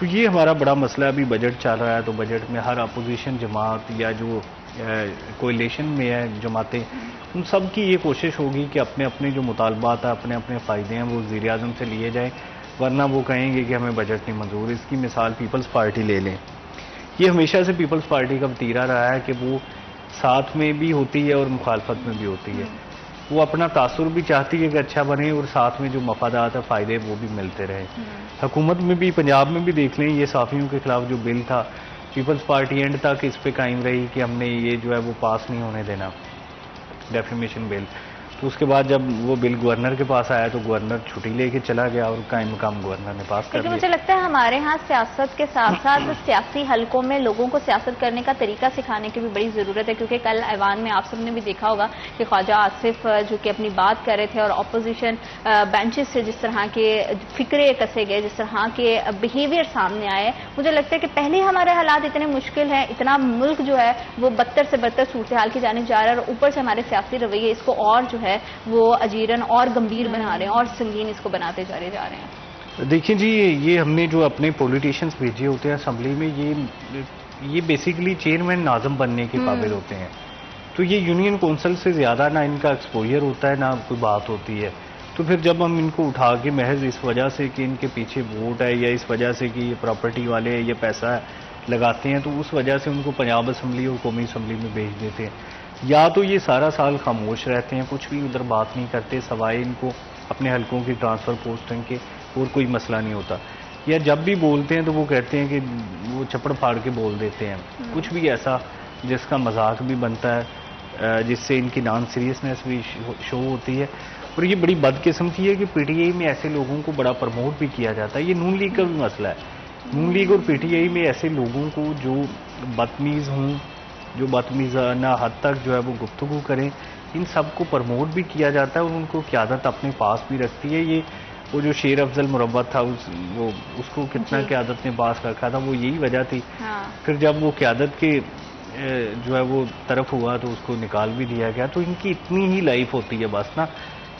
تو یہ ہمارا بڑا مسئلہ ہے. ابھی بجٹ چل رہا ہے تو بجٹ میں ہر اپوزیشن جماعت یا جو کولیشن میں ہے جماعتیں, ان سب کی یہ کوشش ہوگی کہ اپنے اپنے جو مطالبات ہیں, اپنے اپنے فائدے ہیں, وہ وزیر اعظم سے لیے جائیں, ورنہ وہ کہیں گے کہ ہمیں بجٹ نہیں منظور. اس کی مثال پیپلز پارٹی لے لیں. یہ ہمیشہ سے پیپلز پارٹی کا وتیرہ رہا ہے کہ وہ ساتھ میں بھی ہوتی ہے اور مخالفت میں بھی ہوتی ہے. وہ اپنا تاثر بھی چاہتی ہے کہ اچھا بنے, اور ساتھ میں جو مفادات ہے, فائدے, وہ بھی ملتے رہے. حکومت میں بھی, پنجاب میں بھی دیکھ لیں, یہ صحافیوں کے خلاف جو بل تھا, پیپلز پارٹی اینڈ تک اس پہ قائم رہی کہ ہم نے یہ جو ہے وہ پاس نہیں ہونے دینا, ڈیفیمیشن بل. تو اس کے بعد جب وہ بل گورنر کے پاس آیا تو گورنر چھٹی لے کے چلا گیا اور قائم مقام گورنر نے پاس کر دیا. لیکن مجھے لگتا ہے ہمارے ہاں سیاست کے ساتھ ساتھ سیاسی حلقوں میں لوگوں کو سیاست کرنے کا طریقہ سکھانے کی بھی بڑی ضرورت ہے, کیونکہ کل ایوان میں آپ سب نے بھی دیکھا ہوگا کہ خواجہ آصف جو کہ اپنی بات کر رہے تھے اور اپوزیشن بینچز سے جس طرح کے فکرے کسے گئے, جس طرح کے بیہیویئر سامنے آئے, مجھے لگتا ہے کہ پہلے ہمارے حالات اتنے مشکل ہیں, اتنا ملک جو ہے وہ بدتر سے بدتر صورتحال کی جانب جا رہا ہے, اور اوپر سے ہمارے سیاسی رویے اس کو اور جو ہے وہ اجیرن اور گمبھیر بنا رہے ہیں اور سنگین اس کو بناتے جا رہے ہیں. دیکھیں جی, یہ ہم نے جو اپنے پولیٹیشینز بھیجے ہوتے ہیں اسمبلی میں, یہ بیسیکلی چیئرمین ناظم بننے کے قابل ہوتے ہیں. تو یہ یونین کونسل سے زیادہ نہ ان کا ایکسپوجر ہوتا ہے, نہ کوئی بات ہوتی ہے. تو پھر جب ہم ان کو اٹھا کے محض اس وجہ سے کہ ان کے پیچھے ووٹ ہے, یا اس وجہ سے کہ یہ پراپرٹی والے یہ پیسہ لگاتے ہیں, تو اس وجہ سے ان کو پنجاب اسمبلی اور قومی اسمبلی میں بھیج دیتے ہیں. یا تو یہ سارا سال خاموش رہتے ہیں, کچھ بھی ادھر بات نہیں کرتے, سوائے ان کو اپنے حلقوں کی ٹرانسفر پوسٹنگ کے اور کوئی مسئلہ نہیں ہوتا, یا جب بھی بولتے ہیں تو وہ کہتے ہیں کہ وہ چپڑ پھاڑ کے بول دیتے ہیں, کچھ بھی ایسا جس کا مذاق بھی بنتا ہے, جس سے ان کی نان سیریسنس بھی شو ہوتی ہے. اور یہ بڑی بدقسمتی ہے کہ پی ٹی آئی میں ایسے لوگوں کو بڑا پروموٹ بھی کیا جاتا ہے. یہ نون لیگ کا بھی مسئلہ ہے. نون لیگ اور پی ٹی آئی میں ایسے لوگوں کو جو بدتمیز ہوں, جو بدتمیزانہ حد تک جو ہے وہ گفتگو کریں, ان سب کو پروموٹ بھی کیا جاتا ہے اور ان کو قیادت اپنے پاس بھی رکھتی ہے. یہ وہ جو شیر افضل مربت تھا, اس کو کتنا قیادت نے پاس رکھا تھا, وہ یہی وجہ تھی. پھر جب وہ قیادت کے جو ہے وہ طرف ہوا تو اس کو نکال بھی دیا گیا. تو ان کی اتنی ہی لائف ہوتی ہے بس نا,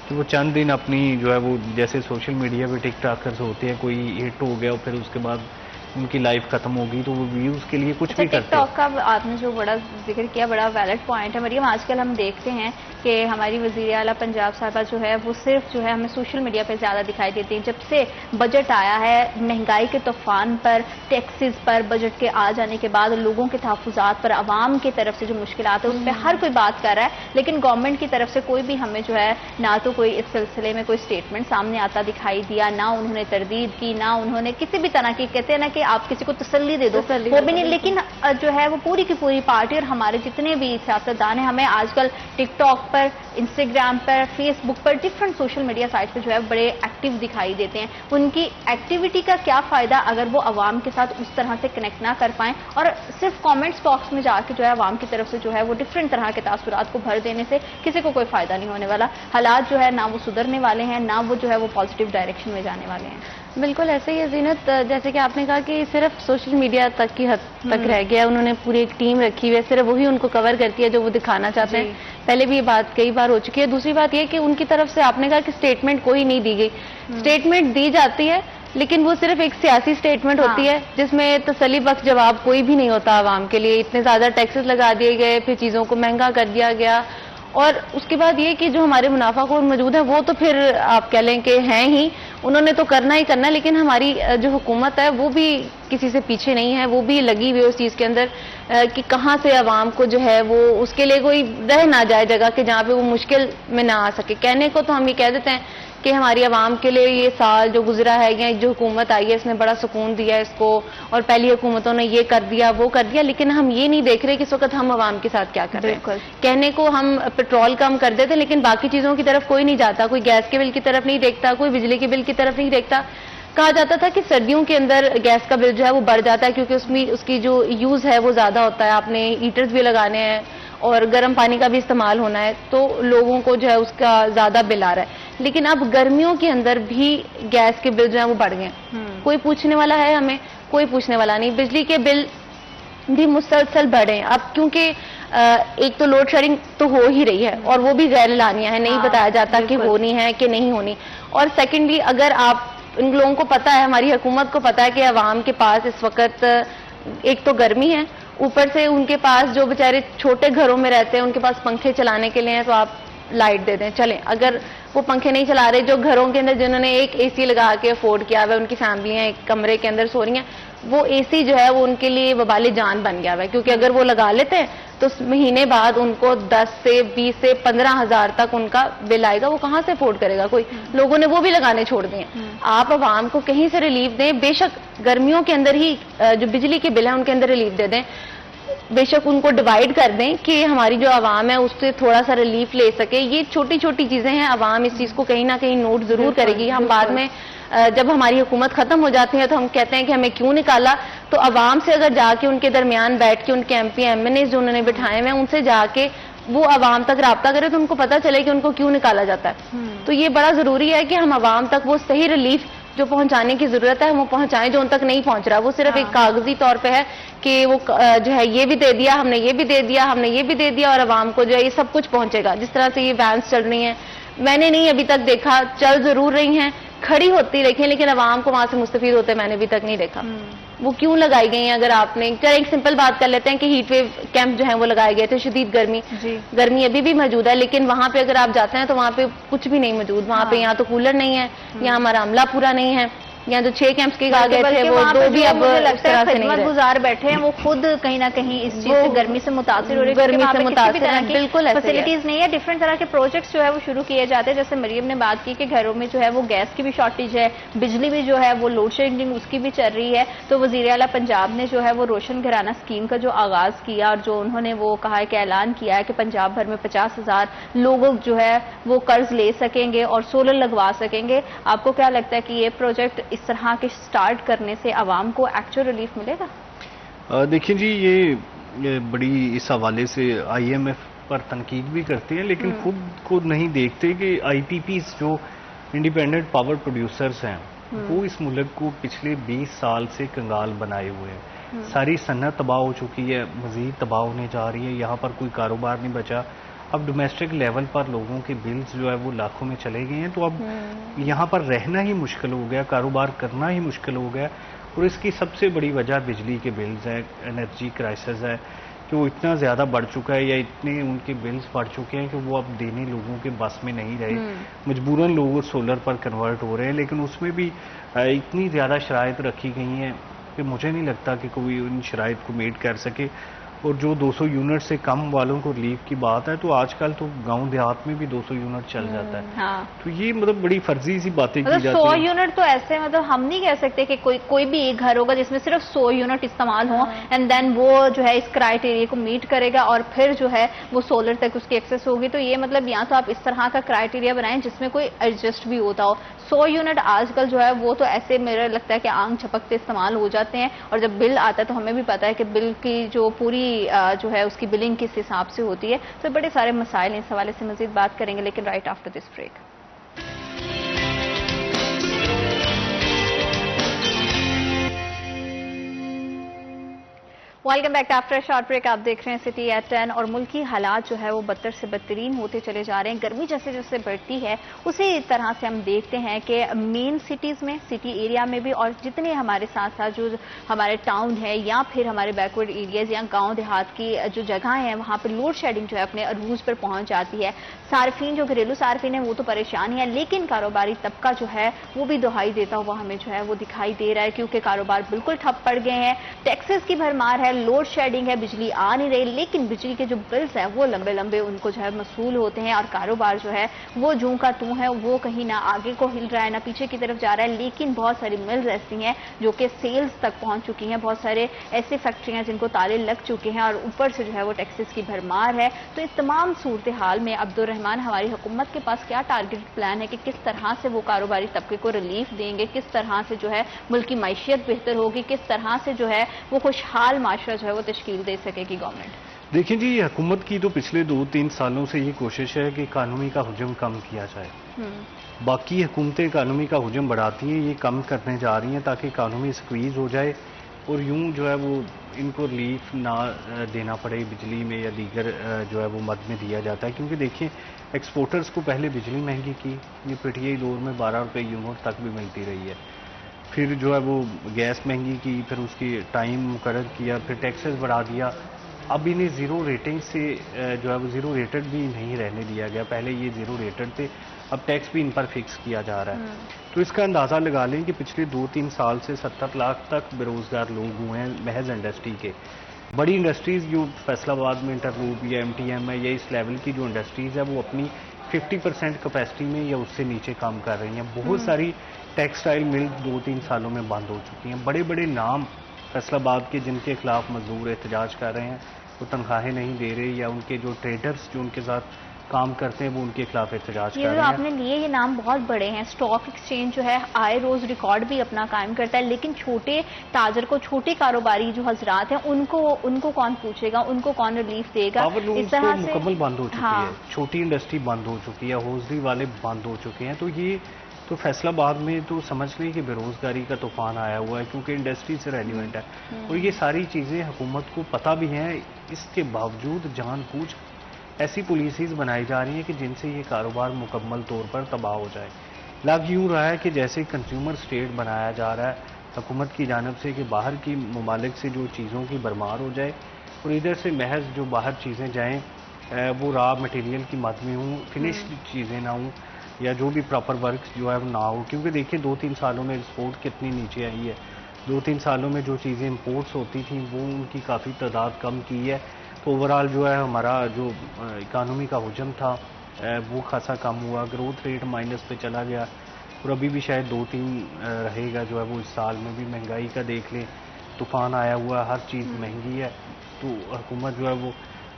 کہ وہ چند دن اپنی جو ہے وہ جیسے سوشل میڈیا پہ ٹک ٹاکرز ہوتے ہیں, کوئی ہٹ ہو گیا اور پھر اس کے بعد ان کی لائف ختم ہوگی, تو وہ ویوز کے لیے کچھ بھی کرتے ہیں. ٹک ٹاک کا آپ نے جو بڑا ذکر کیا, بڑا ویلڈ پوائنٹ ہے مریم. آج کل ہم دیکھتے ہیں کہ ہماری وزیر اعلیٰ پنجاب صاحبہ جو ہے وہ صرف جو ہے ہمیں سوشل میڈیا پہ زیادہ دکھائی دیتی ہیں. جب سے بجٹ آیا ہے, مہنگائی کے طوفان پر, ٹیکسز پر, بجٹ کے آ جانے کے بعد لوگوں کے تحفظات پر, عوام کی طرف سے جو مشکلات ہیں اس پہ ہر کوئی بات کر رہا ہے, لیکن گورنمنٹ کی طرف سے کوئی بھی ہمیں جو ہے نہ تو کوئی اس سلسلے میں کوئی اسٹیٹمنٹ سامنے آتا دکھائی دیا, نہ انہوں نے تردید کی, نہ انہوں نے کسی بھی طرح کی, کہتے ہیں نا کہ آپ کسی کو تسلی دے دو, وہ بھی نہیں. لیکن جو ہے وہ پوری کی پوری پارٹی اور ہمارے جتنے بھی سیاستدان ہیں ہمیں آج کل ٹک ٹاک پر, انسٹاگرام پر, فیس بک پر, ڈفرنٹ سوشل میڈیا سائٹ پہ جو ہے بڑے ایکٹیو دکھائی دیتے ہیں. ان کی ایکٹیویٹی کا کیا فائدہ اگر وہ عوام کے ساتھ اس طرح سے کنیکٹ نہ کر پائیں, اور صرف کامنٹس باکس میں جا کے جو ہے عوام کی طرف سے جو ہے وہ ڈفرنٹ طرح کے تاثرات کو بھر دینے سے کسی کو کوئی فائدہ نہیں ہونے والا. حالات جو ہے نہ وہ سدھرنے والے ہیں, نہ وہ جو ہے وہ پازیٹیو ڈائریکشن میں جانے والے ہیں. بالکل ایسے ہی ہے زینت, جیسے کہ آپ نے کہا کہ صرف سوشل میڈیا تک کی حد تک رہ گیا, انہوں نے پوری ایک ٹیم رکھی ہوئی ہے, صرف وہی ان کو کور کرتی ہے جو وہ دکھانا چاہتے ہیں. پہلے بھی یہ بات کئی بار ہو چکی ہے. دوسری بات یہ کہ ان کی طرف سے آپ نے کہا کہ اسٹیٹمنٹ کوئی نہیں دی گئی. اسٹیٹمنٹ دی جاتی ہے لیکن وہ صرف ایک سیاسی اسٹیٹمنٹ ہوتی ہے جس میں تسلی بخش جواب کوئی بھی نہیں ہوتا عوام کے لیے. اتنے زیادہ ٹیکسز لگا دیے گئے, پھر چیزوں کو مہنگا کر دیا گیا, اور اس کے بعد یہ کہ جو ہمارے منافع خور موجود ہیں وہ تو پھر آپ کہہ لیں کہ ہیں ہی, انہوں نے تو کرنا ہی کرنا, لیکن ہماری جو حکومت ہے وہ بھی کسی سے پیچھے نہیں ہے, وہ بھی لگی ہوئی اس چیز کے اندر کہ کہاں سے عوام کو جو ہے وہ اس کے لیے کوئی رہ نہ جائے جگہ کہ جہاں پہ وہ مشکل میں نہ آ سکے. کہنے کو تو ہم یہ کہہ دیتے ہیں کہ ہماری عوام کے لیے یہ سال جو گزرا ہے یا جو حکومت آئی ہے اس نے بڑا سکون دیا ہے اس کو, اور پہلی حکومتوں نے یہ کر دیا وہ کر دیا, لیکن ہم یہ نہیں دیکھ رہے کہ اس وقت ہم عوام کے ساتھ کیا کر رہے ہیں. کہنے کو ہم پیٹرول کم کر دیتے لیکن باقی چیزوں کی طرف کوئی نہیں جاتا, کوئی گیس کے بل کی طرف نہیں دیکھتا, کوئی بجلی کے بل کی طرف نہیں دیکھتا. کہا جاتا تھا کہ سردیوں کے اندر گیس کا بل جو ہے وہ بڑھ جاتا ہے کیونکہ اس کی جو یوز ہے وہ زیادہ ہوتا ہے, آپ نے ہیٹرز بھی لگانے ہیں اور گرم پانی کا بھی استعمال ہونا ہے, تو لوگوں کو جو ہے اس کا زیادہ بل آ رہا ہے. لیکن اب گرمیوں کے اندر بھی گیس کے بل جو ہیں وہ بڑھ گئے. کوئی پوچھنے والا ہے ہمیں؟ کوئی پوچھنے والا نہیں. بجلی کے بل بھی مسلسل بڑھے ہیں اب, کیونکہ ایک تو لوڈ شیڈنگ تو ہو ہی رہی ہے اور وہ بھی غیر اعلانیہ ہے, نہیں بتایا جاتا کہ ہونی ہے کہ نہیں ہونی. اور سیکنڈلی اگر آپ ان لوگوں کو پتا ہے, ہماری حکومت کو پتا ہے کہ عوام کے پاس اس وقت ایک تو گرمی ہے, اوپر سے ان کے پاس جو بیچارے چھوٹے گھروں میں رہتے ہیں ان کے پاس پنکھے چلانے کے لیے ہیں تو آپ لائٹ دے دیں چلیں. اگر وہ پنکھے نہیں چلا رہے, جو گھروں کے اندر جنہوں نے ایک اے سی لگا کے افورڈ کیا ہوا ہے, ان کی فیملیاں ایک کمرے کے اندر سو رہی ہیں, وہ اے سی جو ہے وہ ان کے لیے وبال جان بن گیا ہوا ہے, کیونکہ اگر وہ لگا لیتے ہیں تو مہینے بعد ان کو 10 سے 20 سے 15 ہزار تک ان کا بل آئے گا. وہ کہاں سے افورڈ کرے گا کوئی؟ لوگوں نے وہ بھی لگانے چھوڑ دیے. آپ عوام کو کہیں سے ریلیف دیں, بے شک گرمیوں کے اندر ہی جو بجلی کے بل ہیں ان کے اندر ریلیف دے دیں, بے شک ان کو ڈیوائڈ کر دیں کہ ہماری جو عوام ہے اس سے تھوڑا سا ریلیف لے سکے. یہ چھوٹی چھوٹی چیزیں ہیں, عوام اس چیز کو کہیں نہ کہیں نوٹ ضرور کرے گی. ہم بعد میں جب ہماری حکومت ختم ہو جاتی ہے تو ہم کہتے ہیں کہ ہمیں کیوں نکالا, تو عوام سے اگر جا کے ان کے درمیان بیٹھ کے ان کے ایم پی ایم این اے جو انہوں نے بٹھائے ہوئے ہیں ان سے جا کے وہ عوام تک رابطہ کرے تو ان کو پتہ چلے کہ ان کو کیوں نکالا جاتا ہے. تو یہ بڑا ضروری ہے کہ ہم عوام تک وہ صحیح ریلیف جو پہنچانے کی ضرورت ہے وہ پہنچائیں, جو ان تک نہیں پہنچ رہا وہ صرف ایک کاغذی طور پہ ہے کہ وہ جو ہے یہ بھی دے دیا, ہم نے یہ بھی دے دیا, ہم نے یہ بھی دے دیا, اور عوام کو جو ہے یہ سب کچھ پہنچے گا. جس طرح سے یہ وینس چل رہی ہیں, میں نے نہیں ابھی تک دیکھا, چل ضرور رہی ہیں, کھڑی ہوتی دیکھیں, لیکن عوام کو وہاں سے مستفید ہوتے میں نے ابھی تک نہیں دیکھا. وہ کیوں لگائی گئی ہیں؟ اگر آپ نے ایک سمپل بات کر لیتے ہیں کہ ہیٹ ویو کیمپ جو ہیں وہ لگائے گئے تھے, شدید گرمی, گرمی ابھی بھی موجود ہے, لیکن وہاں پہ اگر آپ جاتے ہیں تو وہاں پہ کچھ بھی نہیں موجود. وہاں پہ یہاں تو کولر نہیں ہے, یہاں ہمارا عملہ پورا نہیں ہے, یہاں جو 6 کیمپس کے کہا گئے تھے وہ 2 بھی اب لگتا ہے خدمت گزار بیٹھے ہیں وہ خود کہیں نہ کہیں اس چیز سے گرمی سے متاثر ہو رہے ہیں, گرمی سے متاثر ہیں. بالکل فیسلٹیز نہیں ہے, ڈفرینٹ طرح کے پروجیکٹس جو ہے وہ شروع کیے جاتے ہیں. جیسے مریم نے بات کی کہ گھروں میں جو ہے وہ گیس کی بھی شارٹیج ہے, بجلی بھی جو ہے وہ لوڈ شیڈنگ اس کی بھی چل رہی ہے. تو وزیر اعلیٰ پنجاب نے جو ہے وہ روشن گھرانہ اسکیم کا جو آغاز کیا, اور جو انہوں نے وہ کہا ہے کہ اعلان کیا ہے کہ پنجاب بھر میں 50,000 لوگ جو ہے وہ قرض لے سکیں گے اور سولر لگوا سکیں گے. آپ کو کیا لگتا ہے کہ یہ پروجیکٹ اس طرح کے سٹارٹ کرنے سے عوام کو ایکچوئل ریلیف ملے گا؟ دیکھیں جی, یہ بڑی اس حوالے سے آئی ایم ایف پر تنقید بھی کرتے ہیں, لیکن خود کو نہیں دیکھتے کہ آئی پی پیز جو انڈیپینڈنٹ پاور پروڈیوسرز ہیں وہ اس ملک کو پچھلے 20 سال سے کنگال بنائے ہوئے ہیں. ساری صنعت تباہ ہو چکی ہے, مزید تباہ ہونے جا رہی ہے, یہاں پر کوئی کاروبار نہیں بچا. اب ڈومیسٹک لیول پر لوگوں کے بلز جو ہے وہ لاکھوں میں چلے گئے ہیں, تو اب یہاں پر رہنا ہی مشکل ہو گیا, کاروبار کرنا ہی مشکل ہو گیا. اور اس کی سب سے بڑی وجہ بجلی کے بلز ہے, انرجی کرائسس ہے کہ وہ اتنا زیادہ بڑھ چکا ہے, یا اتنے ان کے بلز بڑھ چکے ہیں کہ وہ اب دینے لوگوں کے بس میں نہیں رہے. مجبوراً لوگ سولر پر کنورٹ ہو رہے ہیں, لیکن اس میں بھی اتنی زیادہ شرائط رکھی گئی ہیں کہ مجھے نہیں لگتا کہ کوئی ان شرائط کو میٹ کر سکے. اور جو 200 یونٹ سے کم والوں کو ریلیف کی بات ہے, تو آج کل تو گاؤں دیہات میں بھی 200 یونٹ چل جاتا ہے. تو یہ مطلب بڑی فرضی سی باتیں کی جاتی ہیں. 100 یونٹ تو ایسے مطلب ہم نہیں کہہ سکتے کہ کوئی بھی ایک گھر ہوگا جس میں صرف 100 یونٹ استعمال ہوں, اینڈ دین وہ جو ہے اس کرائٹیریا کو میٹ کرے گا اور پھر جو ہے وہ سولر تک اس کی ایکسیس ہوگی. تو یہ مطلب یا تو آپ اس طرح کا کرائٹیریا بنائیں جس میں کوئی ایڈجسٹ بھی ہوتا ہو. 100 یونٹ آج کل جو ہے وہ تو ایسے میرا لگتا ہے کہ آنکھ چھپکتے استعمال ہو جاتے ہیں, اور جب بل آتا ہے تو ہمیں بھی پتا ہے کہ بل کی جو پوری جو ہے اس کی بلنگ کس حساب سے ہوتی ہے. تو بڑے سارے مسائل اس حوالے سے مزید بات کریں گے, لیکن right after this break. Welcome back after short break. آپ دیکھ رہے ہیں سٹی ایٹ 10, اور ملکی حالات جو ہے وہ بدتر سے بدترین ہوتے چلے جا رہے ہیں. گرمی جیسے جیسے بڑھتی ہے اسی طرح سے ہم دیکھتے ہیں کہ مین سٹیز میں, سٹی ایریا میں بھی, اور جتنے ہمارے ساتھ ساتھ جو ہمارے ٹاؤن ہے یا پھر ہمارے بیکورڈ ایریاز یا گاؤں دیہات کی جو جگہیں ہیں وہاں پہ لوڈ شیڈنگ جو ہے اپنے عروج پر پہنچ جاتی ہے. صارفین جو گھریلو صارفین ہیں وہ تو پریشان ہیں, لیکن کاروباری طبقہ جو ہے وہ بھی دہائی دیتا ہوا ہمیں جو ہے وہ دکھائی دے رہا ہے, کیونکہ کاروبار بالکل ٹھپ پڑ گئے ہیں. ٹیکسز کی بھرمار ہے, لوڈ شیڈنگ ہے, بجلی آ نہیں رہی, لیکن بجلی کے جو بلز ہیں وہ لمبے لمبے ان کو جو ہے موصول ہوتے ہیں, اور کاروبار جو ہے وہ جوں کا توں ہے, وہ کہیں نہ آگے کو ہل رہا ہے نہ پیچھے کی طرف جا رہا ہے. لیکن بہت ساری ملز ایسی ہیں جو کہ سیلز تک پہنچ چکی ہیں, بہت سارے ایسی فیکٹریاں جن کو تالے لگ چکے ہیں, اور اوپر سے جو ہے وہ ٹیکسز کی بھرمار ہے. تو اس تمام صورتحال میں عبدالرحمان ہماری حکومت کے پاس کیا ٹارگیٹ پلان ہے کہ کس طرح سے وہ کاروباری طبقے کو ریلیف دیں گے, کس طرح سے جو ہے ملک کی معیشت بہتر ہوگی, کس طرح سے جو ہے وہ خوشحال معاشرہ جو ہے وہ تشکیل دے سکے گی گورنمنٹ؟ دیکھیں جی, یہ حکومت کی تو پچھلے 2-3 سالوں سے یہ کوشش ہے کہ اکانومی کا حجم کم کیا جائے. باقی حکومتیں اکانومی کا حجم بڑھاتی ہیں, یہ کم کرنے جا رہی ہیں تاکہ اکانومی سکویز ہو جائے اور یوں جو ہے وہ ان کو ریلیف نہ دینا پڑے بجلی میں یا دیگر جو ہے وہ مد میں دیا جاتا ہے. کیونکہ دیکھیں ایکسپورٹرز کو پہلے بجلی مہنگی کی, یہ پٹیائی دور میں 12 روپے یونٹ تک بھی ملتی رہی ہے. پھر جو ہے وہ گیس مہنگی کی, پھر اس کی ٹائم مقرر کیا, پھر ٹیکسز بڑھا دیا. اب انہیں زیرو ریٹنگ سے جو ہے وہ زیرو ریٹڈ بھی نہیں رہنے دیا گیا. پہلے یہ زیرو ریٹڈ تھے, اب ٹیکس بھی ان پر فکس کیا جا رہا ہے. تو اس کا اندازہ لگا لیں کہ پچھلے 2-3 سال سے 70 لاکھ تک بے روزگار لوگ ہوئے ہیں محض انڈسٹری کے. بڑی انڈسٹریز جو فیصل آباد میں انٹرروپ یا MTM ہے یا اس لیول کی جو انڈسٹریز ہے وہ اپنی 50% کیپیسٹی میں یا اس سے نیچے کام کر رہی ہیں. بہت ساری ٹیکسٹائل مل 2-3 سالوں میں بند ہو چکی ہیں. بڑے بڑے نام فیصل آباد کے جن کے خلاف مزدور احتجاج کر رہے ہیں, وہ تنخواہیں نہیں دے رہے, یا ان کے جو ٹریڈرز جو ان کے ساتھ کام کرتے ہیں وہ ان کے خلاف احتجاج کر رہے ہیں. یہ جو آپ نے لیے یہ نام بہت بڑے ہیں. اسٹاک ایکسچینج جو ہے آئے روز ریکارڈ بھی اپنا قائم کرتا ہے, لیکن چھوٹے تاجر کو, چھوٹے کاروباری جو حضرات ہیں ان کو کون پوچھے گا, ان کو کون ریلیف دے گا؟ اس طرح سے مکمل بند ہو چکی ہے. چھوٹی انڈسٹری بند ہو چکی ہے, ہوزری والے بند ہو چکے ہیں. تو یہ تو فیصل آباد میں تو سمجھ لیں کہ بے روزگاری کا طوفان آیا ہوا ہے, کیونکہ انڈسٹری سے ریلیونٹ ہے. اور یہ ساری چیزیں حکومت کو پتہ بھی ہیں, اس کے باوجود جان بوجھ ایسی پالیسیز بنائی جا رہی ہیں کہ جن سے یہ کاروبار مکمل طور پر تباہ ہو جائے. لگ یوں رہا ہے کہ جیسے کنزیومر اسٹیٹ بنایا جا رہا ہے حکومت کی جانب سے, کہ باہر کی ممالک سے جو چیزوں کی بھرمار ہو جائے اور ادھر سے محض جو باہر چیزیں جائیں وہ را مٹیریل کی مد میں ہوں, فنشڈ چیزیں نہ ہوں, یا جو بھی پراپر ورک جو ہے وہ نہ ہو. کیونکہ دیکھیں 2-3 سالوں میں ایکسپورٹ کتنی نیچے آئی ہے. 2-3 سالوں میں جو چیزیں امپورٹس ہوتی تھیں وہ ان کی کافی تعداد کم کی ہے. تو اوورآل جو ہے ہمارا جو اکانومی کا حجم تھا وہ خاصا کم ہوا, گروتھ ریٹ مائنس پہ چلا گیا, اور ابھی بھی شاید 2-3 رہے گا جو ہے وہ. اس سال میں بھی مہنگائی کا دیکھ لیں, طوفان آیا ہوا, ہر چیز مہنگی ہے. تو حکومت جو ہے وہ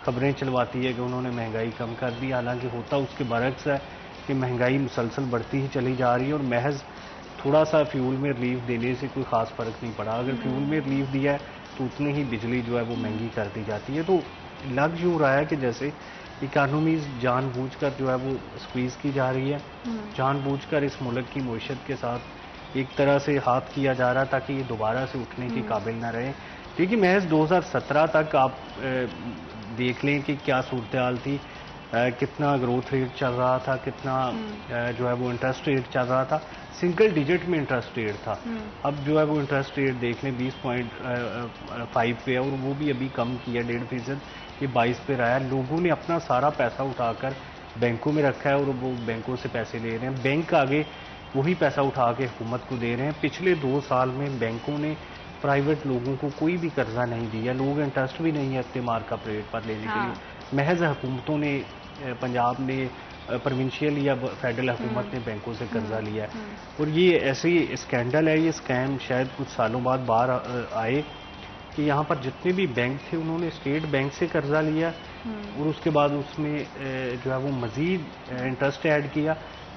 خبریں چلواتی ہے کہ انہوں نے مہنگائی کم کر دی, حالانکہ ہوتا اس کے برعکس ہے کہ مہنگائی مسلسل بڑھتی ہی چلی جا رہی ہے, اور محض تھوڑا سا فیول میں ریلیف دینے سے کوئی خاص فرق نہیں پڑا. اگر فیول میں ریلیف دیا ہے تو اتنی ہی بجلی جو ہے وہ مہنگی کر دی جاتی ہے. تو لگ یوں رہا ہے کہ جیسے اکانومیز جان بوجھ کر جو ہے وہ سکویز کی جا رہی ہے, جان بوجھ کر اس ملک کی معیشت کے ساتھ ایک طرح سے ہاتھ کیا جا رہا ہے تاکہ یہ دوبارہ سے اٹھنے کے قابل نہ رہے. کیونکہ محض 2017 تک آپ دیکھ لیں کہ کیا صورتحال تھی, کتنا گروتھ ریٹ چل رہا تھا, کتنا جو ہے وہ انٹرسٹ ریٹ چل رہا تھا, سنگل ڈیجٹ میں انٹرسٹ ریٹ تھا. اب جو ہے وہ انٹرسٹ ریٹ دیکھ لیں 20.5 پہ, اور وہ بھی ابھی کم کیا 1.5%, یہ 22 پہ رہا ہے. لوگوں نے اپنا سارا پیسہ اٹھا کر بینکوں میں رکھا ہے اور وہ بینکوں سے پیسے لے رہے ہیں. بینک آگے وہی پیسہ اٹھا کے حکومت کو دے رہے ہیں. پچھلے 2 سال میں بینکوں نے پرائیویٹ لوگوں کو کوئی بھی قرضہ نہیں دیا, لوگ انٹرسٹ بھی نہیں رکھتے مارک اپ ریٹ پر لینے کے لیے. محض حکومتوں نے, پنجاب نے, پروونشل یا فیڈرل حکومت نے بینکوں سے قرضہ لیا ہے. اور یہ ایسی اسکینڈل ہے, یہ اسکیم شاید کچھ سالوں بعد باہر آئے کہ یہاں پر جتنے بھی بینک تھے انہوں نے اسٹیٹ بینک سے قرضہ لیا, اور اس کے بعد اس میں جو ہے وہ مزید انٹرسٹ ایڈ کیا,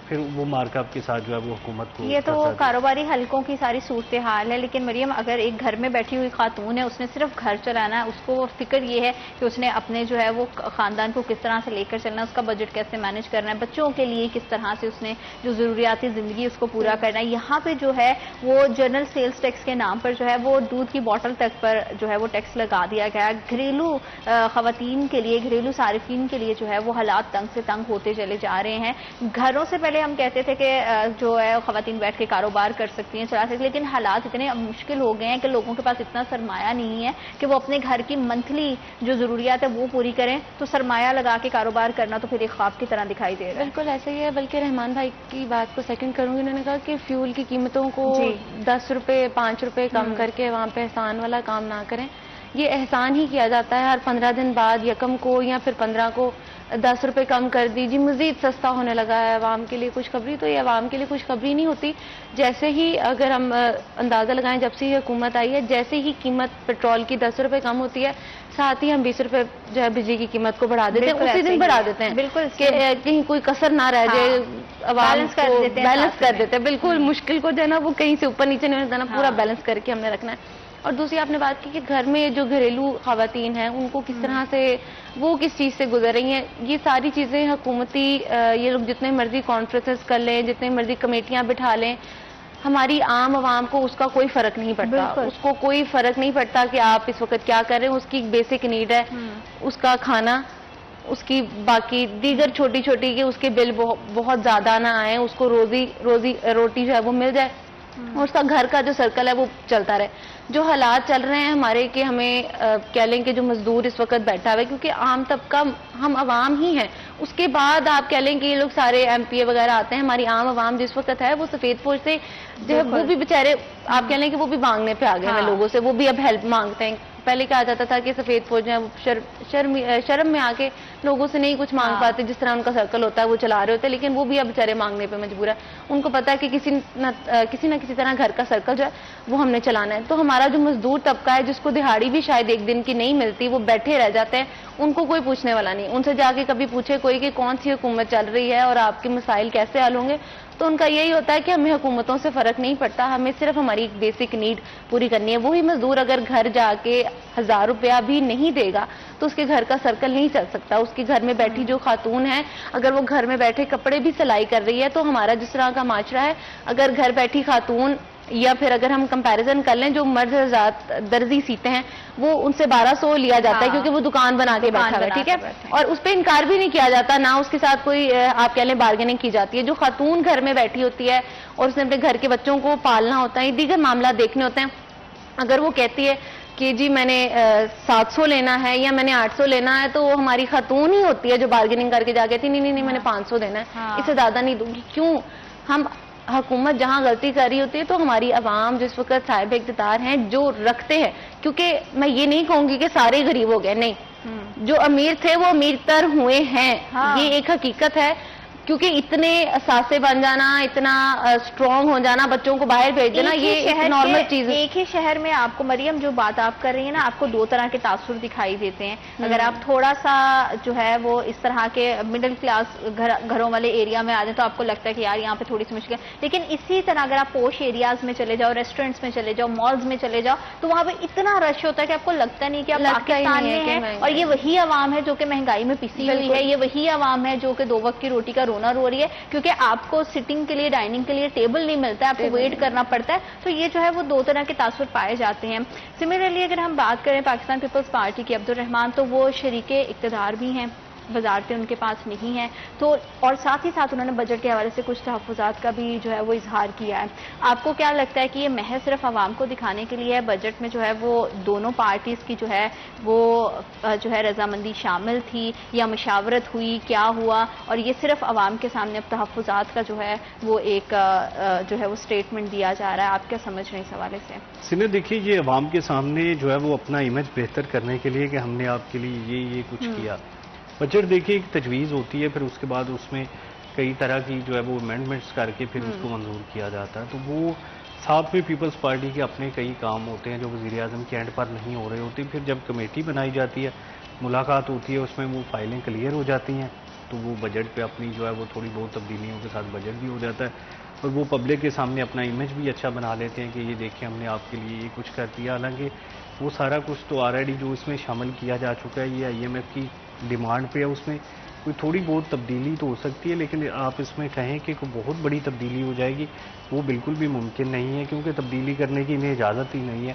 پھر وہ مارک اپ کے ساتھ جو ہے وہ حکومت کو. یہ تو کاروباری حلقوں کی ساری صورتحال ہے. لیکن مریم, اگر ایک گھر میں بیٹھی ہوئی خاتون ہے, اس نے صرف گھر چلانا ہے, اس کو فکر یہ ہے کہ اس نے اپنے جو ہے وہ خاندان کو کس طرح سے لے کر چلنا ہے, اس کا بجٹ کیسے مینج کرنا ہے, بچوں کے لیے کس طرح سے اس نے جو ضروریاتی زندگی اس کو پورا کرنا ہے. یہاں پہ جو ہے وہ جنرل سیلز ٹیکس کے نام پر جو ہے وہ دودھ کی بوٹل تک پر جو ہے وہ ٹیکس لگا دیا گیا. گھریلو خواتین کے لیے, گھریلو صارفین کے لیے جو ہے وہ حالات تنگ سے تنگ ہوتے چلے جا رہے ہیں. گھروں سے پہلے ہم کہتے تھے کہ جو ہے خواتین بیٹھ کے کاروبار کر سکتی ہیں, چلا سکتی ہیں, لیکن حالات اتنے مشکل ہو گئے ہیں کہ لوگوں کے پاس اتنا سرمایہ نہیں ہے کہ وہ اپنے گھر کی منتھلی جو ضروریات ہے وہ پوری کریں. تو سرمایہ لگا کے کاروبار کرنا تو پھر ایک خواب کی طرح دکھائی دے رہا ہے. بالکل ایسا ہی ہے. بلکہ رحمان بھائی کی بات کو سیکنڈ کروں گی, انہوں نے کہا کہ فیول کی قیمتوں کو 10 روپے 5 روپے کم کر کے وہاں پہ احسان والا کام نہ کریں. یہ احسان ہی کیا جاتا ہے ہر 15 دن بعد, یکم کو یا پھر 15 کو 10 روپے کم کر دیجیے, مزید سستا ہونے لگا ہے عوام کے لیے خوشخبری. تو یہ عوام کے لیے خوشخبری نہیں ہوتی. جیسے ہی اگر ہم اندازہ لگائیں جب سے یہ حکومت آئی ہے, جیسے ہی قیمت پیٹرول کی 10 روپے کم ہوتی ہے, ساتھ ہی ہم 20 روپے جو ہے بجلی کی قیمت کو بڑھا دیتے ہیں, اسی دن بڑھا دیتے ہیں. بالکل, کہ کہیں کوئی کسر نہ رہ جائے, بیلنس کر دیتے ہیں. بالکل مشکل کو جو ہے نا وہ کہیں سے اوپر نیچے نہیں ہوتا نا, پورا بیلنس کر کے ہم نے رکھنا ہے. اور دوسری آپ نے بات کی کہ گھر میں جو گھریلو خواتین ہیں ان کو کس طرح سے, وہ کس چیز سے گزر رہی ہیں. یہ ساری چیزیں حکومتی, یہ لوگ جتنے مرضی کانفرنسز کر لیں, جتنے مرضی کمیٹیاں بٹھا لیں, ہماری عام عوام کو اس کا کوئی فرق نہیں پڑتا. اس کو کوئی فرق نہیں پڑتا کہ آپ اس وقت کیا کر رہے ہیں. اس کی بیسک نیڈ ہے اس کا کھانا, اس کی باقی دیگر چھوٹی چھوٹی کہ اس کے بل بہت زیادہ نہ آئیں, اس کو روٹی جو ہے وہ مل جائے, اور اس کا گھر کا جو سرکل ہے وہ چلتا رہے. جو حالات چل رہے ہیں ہمارے کہ ہمیں کہہ لیں کہ جو مزدور اس وقت بیٹھا ہوا ہے, کیونکہ عام طبقہ ہم عوام ہی ہیں, اس کے بعد آپ کہہ لیں کہ یہ لوگ سارے ایم پی اے وغیرہ آتے ہیں, ہماری عام عوام جس وقت ہے وہ سفید پوش سے جو ہے وہ بھی بےچارے آپ کہہ لیں کہ وہ بھی مانگنے پہ آ گئے ہیں لوگوں سے, وہ بھی اب ہیلپ مانگتے ہیں. پہلے کہا جاتا تھا کہ سفید فوج ہیں وہ شرم میں آ کے لوگوں سے نہیں کچھ مانگ پاتے, جس طرح ان کا سرکل ہوتا ہے وہ چلا رہے ہوتے ہیں, لیکن وہ بھی اب بیچارے مانگنے پہ مجبور ہے. ان کو پتا ہے کہ کسی نہ کسی طرح گھر کا سرکل جو ہے وہ ہم نے چلانا ہے. تو ہمارا جو مزدور طبقہ ہے جس کو دہاڑی بھی شاید ایک دن کی نہیں ملتی, وہ بیٹھے رہ جاتے ہیں, ان کو کوئی پوچھنے والا نہیں. ان سے جا کے کبھی پوچھے کوئی کہ کون سی حکومت چل رہی ہے اور آپ کے مسائل کیسے حل ہوں گے, تو ان کا یہی ہوتا ہے کہ ہمیں حکومتوں سے فرق نہیں پڑتا, ہمیں صرف ہماری ایک بیسک نیڈ پوری کرنی ہے. وہی مزدور اگر گھر جا کے 1000 روپیہ بھی نہیں دے گا تو اس کے گھر کا سرکل نہیں چل سکتا. اس کے گھر میں بیٹھی جو خاتون ہے, اگر وہ گھر میں بیٹھے کپڑے بھی سلائی کر رہی ہے, تو ہمارا جس طرح کا معاشرہ ہے, اگر گھر بیٹھی خاتون, یا پھر اگر ہم کمپیریزن کر لیں جو مرد حضرات درزی سیتے ہیں وہ ان سے 1200 لیا جاتا ہے کیونکہ وہ دکان بنا کے بیٹھا ہے, ٹھیک ہے, اور اس پہ انکار بھی نہیں کیا جاتا, نہ اس کے ساتھ کوئی آپ کہہ لیں بارگیننگ کی جاتی ہے. جو خاتون گھر میں بیٹھی ہوتی ہے اور اس نے اپنے گھر کے بچوں کو پالنا ہوتا ہے, دیگر معاملات دیکھنے ہوتے ہیں, اگر وہ کہتی ہے کہ جی میں نے 700 لینا ہے یا میں نے 800 لینا ہے, تو وہ ہماری خاتون ہی ہوتی ہے جو بارگیننگ کر کے جا کہتی نہیں میں نے 500 دینا ہے, اس سے زیادہ نہیں دوں گی. کیوں؟ ہم حکومت جہاں غلطی کر رہی ہوتی ہے تو ہماری عوام جس وقت صاحب اقتدار ہیں جو رکھتے ہیں, کیونکہ میں یہ نہیں کہوں گی کہ سارے غریب ہو گئے, نہیں, جو امیر تھے وہ امیر تر ہوئے ہیں, یہ ایک حقیقت ہے. کیونکہ اتنے اثاثے بن جانا, اتنا اسٹرانگ ہو جانا, بچوں کو باہر بھیج دینا, یہ ایک نارمل چیز ہے. ایک ہی شہر میں آپ کو مریم جو بات آپ کر رہی ہیں نا, آپ کو 2 طرح کے تاثر دکھائی دیتے ہیں. اگر آپ تھوڑا سا جو ہے وہ اس طرح کے مڈل کلاس گھروں والے ایریا میں آ جائیں تو آپ کو لگتا ہے کہ یار یہاں پہ تھوڑی سی مشکل ہے, لیکن اسی طرح اگر آپ پوش ایریاز میں چلے جاؤ, ریسٹورینٹس میں چلے جاؤ, مالز میں چلے جاؤ, تو وہاں پہ اتنا رش ہوتا ہے کہ آپ کو لگتا نہیں کہ آپ پاکستان میں ہیں, اور یہ وہی عوام ہے جو کہ مہنگائی میں پسی ہوئی ہے, یہ وہی عوام ہے جو کہ 2 وقت کی روٹی کا رونا رو رہی ہے, کیونکہ آپ کو سٹنگ کے لیے, ڈائننگ کے لیے ٹیبل نہیں ملتا ہے, آپ کو ویٹ کرنا پڑتا ہے. تو یہ جو ہے وہ 2 طرح کے تاثر پائے جاتے ہیں. سملرلی اگر ہم بات کریں پاکستان پیپلز پارٹی کی عبدالرحمان, تو وہ شریک اقتدار بھی ہیں, وزارتیں ان کے پاس نہیں ہیں, تو اور ساتھ ہی ساتھ انہوں نے بجٹ کے حوالے سے کچھ تحفظات کا بھی جو ہے وہ اظہار کیا ہے. آپ کو کیا لگتا ہے کہ یہ محض صرف عوام کو دکھانے کے لیے بجٹ میں جو ہے وہ دونوں پارٹیز کی جو ہے وہ جو ہے رضامندی شامل تھی, یا مشاورت ہوئی, کیا ہوا, اور یہ صرف عوام کے سامنے اب تحفظات کا جو ہے وہ ایک جو ہے وہ اسٹیٹمنٹ دیا جا رہا ہے؟ آپ کیا سمجھ رہے ہیں اس حوالے سے؟ سنیں دیکھیے, یہ عوام کے سامنے جو ہے وہ اپنا امیج بہتر کرنے کے لیے کہ ہم نے آپ کے لیے یہ کچھ کیا. بجٹ دیکھیے ایک تجویز ہوتی ہے, پھر اس کے بعد اس میں کئی طرح کی جو ہے وہ امینڈمنٹس کر کے پھر اس کو منظور کیا جاتا ہے. تو وہ ساتھ میں پیپلز پارٹی کے اپنے کئی کام ہوتے ہیں جو وزیر اعظم کے اینڈ پر نہیں ہو رہے ہوتے. پھر جب کمیٹی بنائی جاتی ہے, ملاقات ہوتی ہے, اس میں وہ فائلیں کلیئر ہو جاتی ہیں, تو وہ بجٹ پہ اپنی جو ہے وہ تھوڑی بہت تبدیلیوں کے ساتھ بجٹ بھی ہو جاتا ہے, اور وہ پبلک کے سامنے اپنا امیج بھی اچھا بنا لیتے ہیں کہ یہ دیکھیں ہم نے آپ کے لیے یہ کچھ کر دیا. حالانکہ وہ سارا کچھ تو آلریڈی جو اس میں شامل کیا جا چکا ہے, یہ IMF کی ڈیمانڈ پہ ہے. اس میں کوئی تھوڑی بہت تبدیلی تو ہو سکتی ہے, لیکن آپ اس میں کہیں کہ کوئی بہت بڑی تبدیلی ہو جائے گی, وہ بالکل بھی ممکن نہیں ہے, کیونکہ تبدیلی کرنے کی انہیں اجازت ہی نہیں ہے.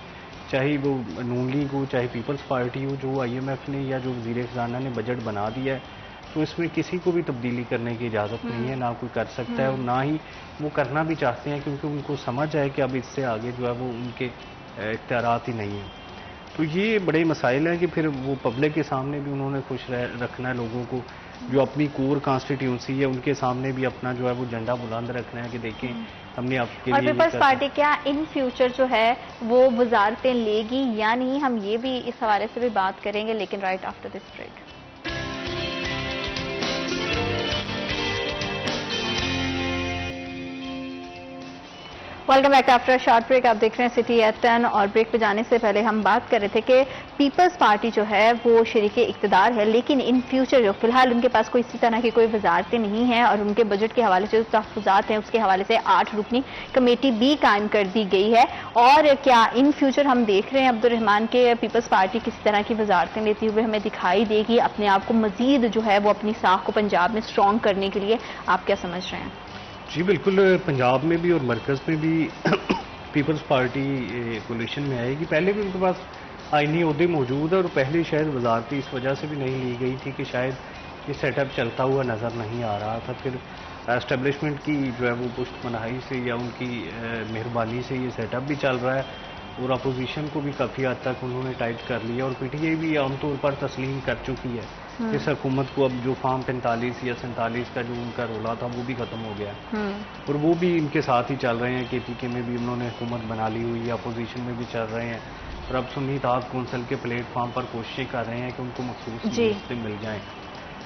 چاہے وہ نون لیگ ہو, چاہے پیپلز پارٹی ہو, جو IMF نے یا جو وزیر خزانہ نے بجٹ بنا دیا ہے, تو اس میں کسی کو بھی تبدیلی کرنے کی اجازت نہیں ہے, نہ کوئی کر سکتا ہے, اور نہ ہی وہ کرنا بھی چاہتے ہیں, کیونکہ ان کو سمجھ آئے کہ اب اس سے آگے جو ہے وہ ان کے اختیارات ہی نہیں ہیں. تو یہ بڑے مسائل ہیں کہ پھر وہ پبلک کے سامنے بھی انہوں نے خوش رکھنا ہے لوگوں کو, جو اپنی کور کانسٹیٹیونسی ہے ان کے سامنے بھی اپنا جو ہے وہ جھنڈا بلند رکھنا ہے کہ دیکھیں ہم نے آپ کے لیے. اور پیپلز پارٹی کیا ان فیوچر جو ہے وہ وزارتیں لے گی یا نہیں, ہم یہ بھی اس حوالے سے بھی بات کریں گے, لیکن right after this break. Welcome back after short break. آپ دیکھ رہے ہیں سٹی ایٹ 10, اور بریک پہ جانے سے پہلے ہم بات کر رہے تھے کہ پیپلز پارٹی جو ہے وہ شریک اقتدار ہے, لیکن ان فیوچر جو فی الحال ان کے پاس کوئی اسی طرح کی کوئی وزارتیں نہیں ہیں, اور ان کے بجٹ کے حوالے سے جو تحفظات ہیں اس کے حوالے سے 8 رکنی کمیٹی بھی قائم کر دی گئی ہے. اور کیا ان فیوچر ہم دیکھ رہے ہیں عبدالرحمان کے پیپلز پارٹی کسی طرح کی وزارتیں لیتی ہوئے ہمیں دکھائی دے گی اپنے آپ کو مزید جو ہے وہ اپنی ساکھ کو پنجاب میں اسٹرانگ کرنے کے لیے؟ آپ کیا سمجھ رہے ہیں؟ جی بالکل، پنجاب میں بھی اور مرکز میں بھی پیپلز پارٹی کولیشن میں آئے گی. پہلے بھی ان کے پاس آئینی عہدے موجود ہے اور پہلے شاید وزارتی اس وجہ سے بھی نہیں لی گئی تھی کہ شاید یہ سیٹ اپ چلتا ہوا نظر نہیں آ رہا تھا. پھر اسٹیبلشمنٹ کی جو ہے وہ پشت پناہی سے یا ان کی مہربانی سے یہ سیٹ اپ بھی چل رہا ہے اور اپوزیشن کو بھی کافی حد تک انہوں نے ٹائٹ کر لیا اور پی ٹی آئی بھی عام طور پر تسلیم کر چکی ہے. اس حکومت کو اب جو فارم 45 یا 47 کا جو ان کا رولا تھا وہ بھی ختم ہو گیا اور وہ بھی ان کے ساتھ ہی چل رہے ہیں. کے پی کے میں بھی انہوں نے حکومت بنا لی ہوئی ہے, اپوزیشن میں بھی چل رہے ہیں اور اب سنی اتحاد کونسل کے پلیٹ فارم پر کوششیں کر رہے ہیں کہ ان کو مخصوص نشستیں مل جائیں.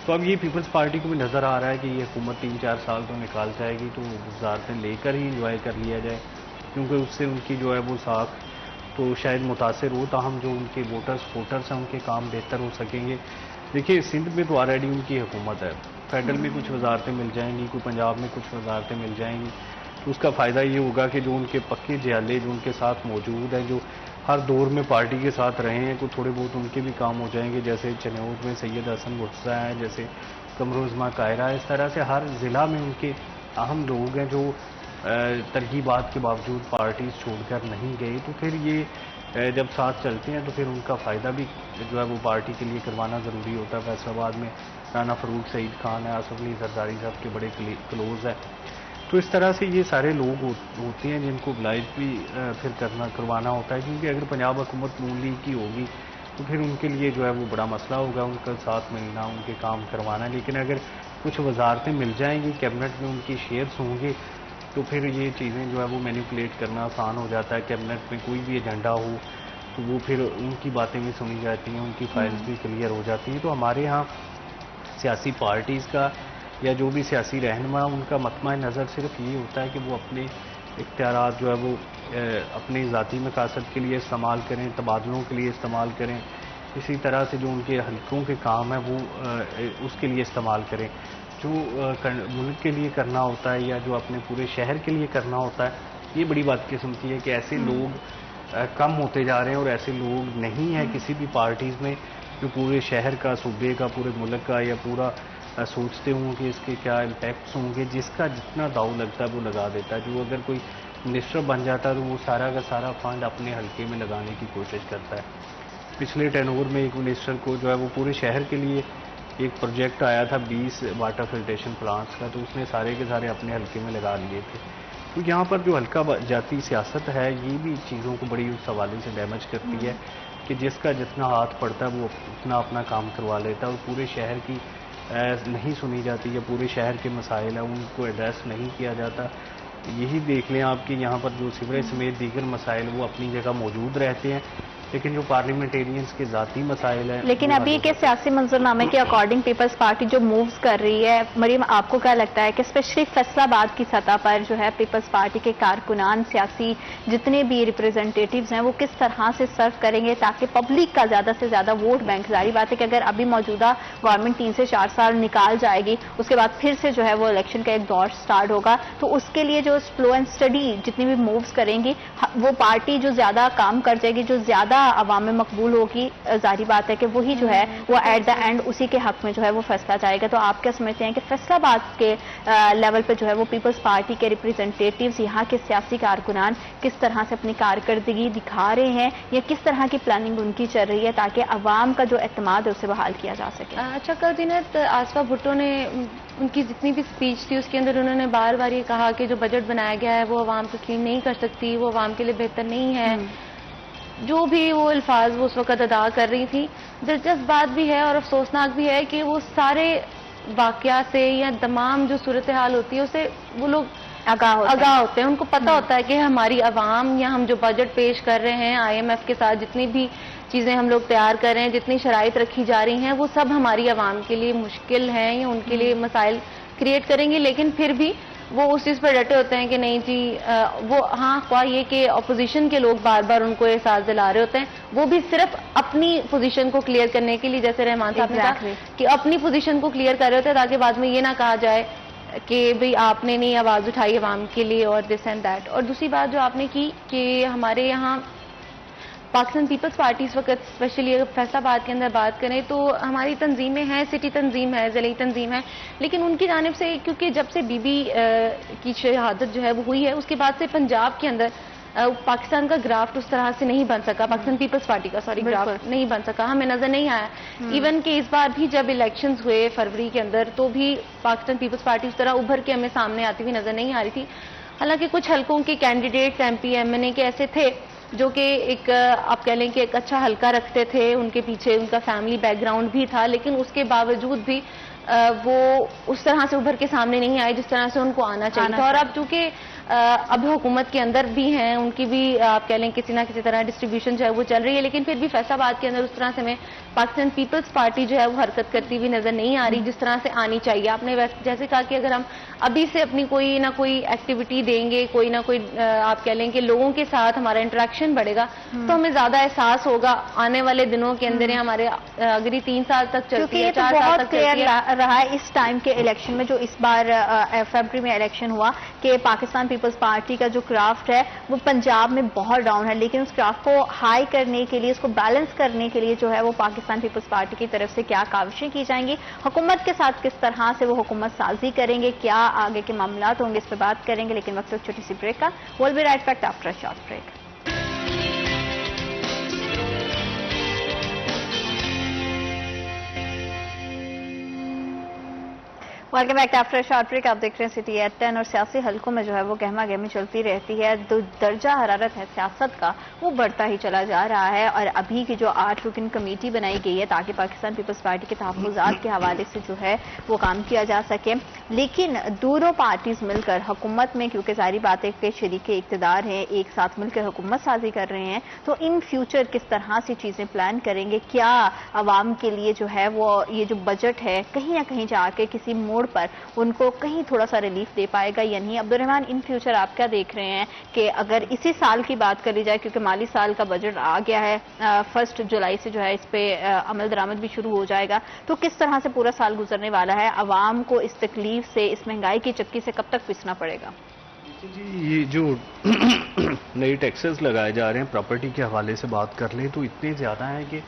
تو اب یہ پیپلز پارٹی کو بھی نظر آ رہا ہے کہ یہ حکومت 3-4 سال تو نکال جائے گی تو وزارتیں لے کر ہی انجوائے کر لیا جائے, کیونکہ اس سے ان کی جو ہے وہ ساکھ تو شاید متاثر ہو, تاہم جو ان کے ووٹرز ہیں ان کے کام بہتر ہو سکیں گے. دیکھیے سندھ میں تو آلریڈی ان کی حکومت ہے, فیڈرل میں کچھ وزارتیں مل جائیں گی, کوئی پنجاب میں کچھ وزارتیں مل جائیں گی, تو اس کا فائدہ یہ ہوگا کہ جو ان کے پکے جیالے جو ان کے ساتھ موجود ہیں, جو ہر دور میں پارٹی کے ساتھ رہے ہیں, کوئی تھوڑے بہت ان کے بھی کام ہو جائیں گے. جیسے چنوت میں سید حسن مرتضیٰ ہیں, جیسے قمر عظمیٰ قاہرہ, اس طرح سے ہر ضلع میں ان کے اہم لوگ ہیں جو ترغیبات کے باوجود پارٹیز چھوڑ کر نہیں گئے. تو پھر یہ جب ساتھ چلتے ہیں تو پھر ان کا فائدہ بھی جو ہے وہ پارٹی کے لیے کروانا ضروری ہوتا ہے. فیصل آباد میں رانا فروخ سعید خان ہے, آصف علی زرداری صاحب کے بڑے کلوز ہے. تو اس طرح سے یہ سارے لوگ ہوتے ہیں جن کو ابلائج بھی پھر کروانا ہوتا ہے, کیونکہ اگر پنجاب حکومت نون لیگ کی ہوگی تو پھر ان کے لیے جو ہے وہ بڑا مسئلہ ہوگا ان کا ساتھ ملنا, ان کے کام کروانا. لیکن اگر کچھ وزارتیں مل جائیں گی, کیبنٹ میں ان کی شیئرز ہوں گے, تو پھر یہ چیزیں جو ہے وہ مینیپولیٹ کرنا آسان ہو جاتا ہے. کیبنٹ میں کوئی بھی ایجنڈا ہو تو وہ پھر ان کی باتیں بھی سنی جاتی ہیں, ان کی فائلز بھی کلیئر ہو جاتی ہیں. تو ہمارے ہاں سیاسی پارٹیز کا یا جو بھی سیاسی رہنما ان کا مطمع نظر صرف یہ ہوتا ہے کہ وہ اپنے اختیارات جو ہے وہ اپنے ذاتی مقاصد کے لیے استعمال کریں, تبادلوں کے لیے استعمال کریں, اسی طرح سے جو ان کے حلقوں کے کام ہیں وہ اس کے لیے استعمال کریں. جو ملک کے لیے کرنا ہوتا ہے یا جو اپنے پورے شہر کے لیے کرنا ہوتا ہے, یہ بڑی بات قسم کی ہے کہ ایسے لوگ کم ہوتے جا رہے ہیں اور ایسے لوگ نہیں ہیں کسی بھی پارٹیز میں جو پورے شہر کا, صوبے کا, پورے ملک کا یا پورا سوچتے ہوں کہ اس کے کیا امپیکٹس ہوں گے. جس کا جتنا داؤ لگتا ہے وہ لگا دیتا ہے. جو اگر کوئی منسٹر بن جاتا ہے تو وہ سارا کا سارا فنڈ اپنے حلقے میں لگانے کی کوشش کرتا ہے. پچھلے ٹینور میں ایک منسٹر کو جو ہے وہ پورے شہر کے لیے ایک پروجیکٹ آیا تھا 20 واٹر فلٹریشن پلانٹس کا, تو اس نے سارے کے سارے اپنے حلقے میں لگا لیے تھے. تو یہاں پر جو حلقہ جاتی سیاست ہے یہ بھی چیزوں کو بڑی اس حوالے سے ڈیمیج کرتی ہے کہ جس کا جتنا ہاتھ پڑتا ہے وہ اتنا اپنا کام کروا لیتا ہے اور پورے شہر کی نہیں سنی جاتی یا پورے شہر کے مسائل ہیں ان کو ایڈریس نہیں کیا جاتا. یہی دیکھ لیں آپ کہ یہاں پر جو سیوریج سمیت دیگر مسائل وہ اپنی جگہ موجود رہتے ہیں, لیکن جو پارلیمنٹیرینز کے ذاتی مسائل ہیں. لیکن ابھی کے سیاسی منظرنامے کے اکارڈنگ پیپلز پارٹی جو مووز کر رہی ہے, مریم آپ کو کیا لگتا ہے کہ اسپیشلی فیصل آباد کی سطح پر جو ہے پیپلز پارٹی کے کارکنان, سیاسی جتنے بھی ریپرزینٹیٹیوز ہیں وہ کس طرح سے سرو کریں گے تاکہ پبلک کا زیادہ سے زیادہ ووٹ بینک, ظاہری بات ہے کہ اگر ابھی موجودہ گورنمنٹ 3 سے 4 سال نکال جائے گی اس کے بعد پھر سے جو ہے وہ الیکشن کا ایک دور سٹارٹ ہوگا, تو اس کے لیے جو سلو اینڈ اسٹڈی جتنی بھی مووز کریں گی وہ پارٹی جو زیادہ کام کر جائے گی, جو زیادہ عوام میں مقبول ہوگی, ظاہری بات ہے کہ وہی جو ہے وہ ایٹ دا اینڈ اسی کے حق میں جو ہے وہ فیصلہ جائے گا. تو آپ کیا سمجھتے ہیں کہ فیصل آباد کے لیول پہ جو ہے وہ پیپلز پارٹی کے ریپرزینٹیٹیوز, یہاں کے سیاسی کارکنان کس طرح سے اپنی کارکردگی دکھا رہے ہیں یا کس طرح کی پلاننگ ان کی چل رہی ہے تاکہ عوام کا جو اعتماد ہے اسے بحال کیا جا سکے؟ اچھا کل زینت, آصفہ بھٹو نے ان کی جتنی بھی اسپیچ تھی اس کے اندر انہوں نے بار بار یہ کہا کہ جو بجٹ بنایا گیا ہے وہ عوام تسلیم نہیں کر سکتی, وہ عوام کے لیے بہتر نہیں ہے. جو بھی وہ الفاظ وہ اس وقت ادا کر رہی تھی, دلچسپ بات بھی ہے اور افسوسناک بھی ہے کہ وہ سارے واقعات سے یا تمام جو صورتحال ہوتی ہے اسے وہ لوگ آگاہ ہوتے ہیں. ان کو پتہ ہوتا ہے کہ ہماری عوام یا ہم جو بجٹ پیش کر رہے ہیں IMF کے ساتھ جتنی بھی چیزیں ہم لوگ تیار کر رہے ہیں, جتنی شرائط رکھی جا رہی ہیں وہ سب ہماری عوام کے لیے مشکل ہیں یا ان کے لیے مسائل کریٹ کریں گی. لیکن پھر بھی وہ اس چیز پر ڈٹے ہوتے ہیں کہ نہیں جی, وہ ہاں خواہ یہ کہ اپوزیشن کے لوگ بار بار ان کو احساس دلا رہے ہوتے ہیں, وہ بھی صرف اپنی پوزیشن کو کلیئر کرنے کے لیے, جیسے رحمان صاحب نے کہا کہ اپنی پوزیشن کو کلیئر کر رہے ہوتے ہیں تاکہ بعد میں یہ نہ کہا جائے کہ بھئی آپ نے نہیں آواز اٹھائی عوام کے لیے اور دس اینڈ دیٹ. اور دوسری بات جو آپ نے کی کہ ہمارے یہاں پاکستان پیپلز پارٹی اس وقت اسپیشلی اگر فیصل آباد کے اندر بات کریں تو ہماری تنظیمیں ہیں، سٹی تنظیم ہے، ضلعی تنظیم ہے، لیکن ان کی جانب سے کیونکہ جب سے بی بی کی شہادت جو ہے وہ ہوئی ہے اس کے بعد سے پنجاب کے اندر پاکستان کا گرافٹ اس طرح سے نہیں بن سکا، پاکستان پیپلز پارٹی کا گرافٹ نہیں بن سکا، ہمیں نظر نہیں آیا. ایون کہ اس بار بھی جب الیکشنز ہوئے فروری کے اندر تو بھی پاکستان پیپلز پارٹی اس طرح ابھر کے ہمیں سامنے آتی ہوئی نظر نہیں آ رہی تھی. حالانکہ کچھ حلقوں کے candidates M P M N A کے ایسے تھے جو کہ ایک آپ کہہ لیں کہ ایک اچھا حلقہ رکھتے تھے، ان کے پیچھے ان کا فیملی بیک گراؤنڈ بھی تھا، لیکن اس کے باوجود بھی وہ اس طرح سے ابھر کے سامنے نہیں آئے جس طرح سے ان کو آنا چاہیے تھا. اور اب چونکہ اب حکومت کے اندر بھی ہیں، ان کی بھی آپ کہہ لیں کسی نہ کسی طرح ڈسٹریبیوشن جو ہے وہ چل رہی ہے، لیکن پھر بھی فیصل آباد کے اندر اس طرح سے ہمیں پاکستان پیپلز پارٹی جو ہے وہ حرکت کرتی ہوئی نظر نہیں آ رہی جس طرح سے آنی چاہیے. آپ نے جیسے کہا کہ اگر ہم ابھی سے اپنی کوئی نہ کوئی ایکٹیویٹی دیں گے، کوئی نہ کوئی آپ کہہ لیں کہ لوگوں کے ساتھ ہمارا انٹریکشن بڑھے گا تو ہمیں زیادہ احساس ہوگا آنے والے دنوں کے اندر. ہمارے اگر یہ 3 سال تک چلتی ہے، 4 سال تک چلتی ہے رہا ہے اس ٹائم کے الیکشن میں جو اس بار فیبرری میں الیکشن ہوا کہ پاکستان پیپلز پارٹی کا جو کرافٹ ہے وہ پنجاب میں بہت ڈاؤن ہے، لیکن اس کرافٹ کو ہائی کرنے کے لیے، اس کو بیلنس کرنے کے لیے جو ہے وہ پاکستان پیپلز پارٹی کی طرف سے کیا کاوشیں کی جائیں گی، حکومت کے ساتھ کس طرح سے وہ حکومت سازی کریں گے، کیا آگے کے معاملات ہوں گے، اس پہ بات کریں گے. لیکن وقت ایک چھوٹی سی بریک کا. we'll be right back after a short break. Welcome back after short break. آپ دیکھ رہے ہیں سٹی ایٹ 10 اور سیاسی حلقوں میں جو ہے وہ گہما گہمی چلتی رہتی ہے. درجہ حرارت ہے سیاست کا وہ بڑھتا ہی چلا جا رہا ہے اور ابھی کی جو 8 رکن کمیٹی بنائی گئی ہے تاکہ پاکستان پیپلز پارٹی کے تحفظات کے حوالے سے جو ہے وہ کام کیا جا سکے. لیکن دونوں پارٹیز مل کر حکومت میں، کیونکہ ظاہری بات ہے کہ شریک اقتدار ہیں، ایک ساتھ مل کر حکومت سازی کر رہے ہیں، تو ان فیوچر کس طرح سے چیزیں پلان کریں گے، کیا عوام کے لیے جو ہے وہ یہ جو بجٹ ہے کہیں نہ کہیں جا کے کسی موڑ پر ان کو کہیں تھوڑا سا ریلیف دے پائے گا یا نہیں. عبدالرحمان، ان فیوچر آپ کیا دیکھ رہے ہیں کہ اگر اسی سال کی بات کر لی جائے، کیونکہ مالی سال کا بجٹ آ گیا ہے، 1 جولائی سے جو ہے اس پہ عمل درآمد بھی شروع ہو جائے گا، تو کس طرح سے پورا سال گزرنے والا ہے، عوام کو اس تکلیف سے، اس مہنگائی کی چکی سے کب تک پسنا پڑے گا؟ جی، یہ جو نئے ٹیکسز لگائے جا رہے ہیں پراپرٹی کے حوالے سے بات کر لیں تو اتنے زیادہ ہیں کہ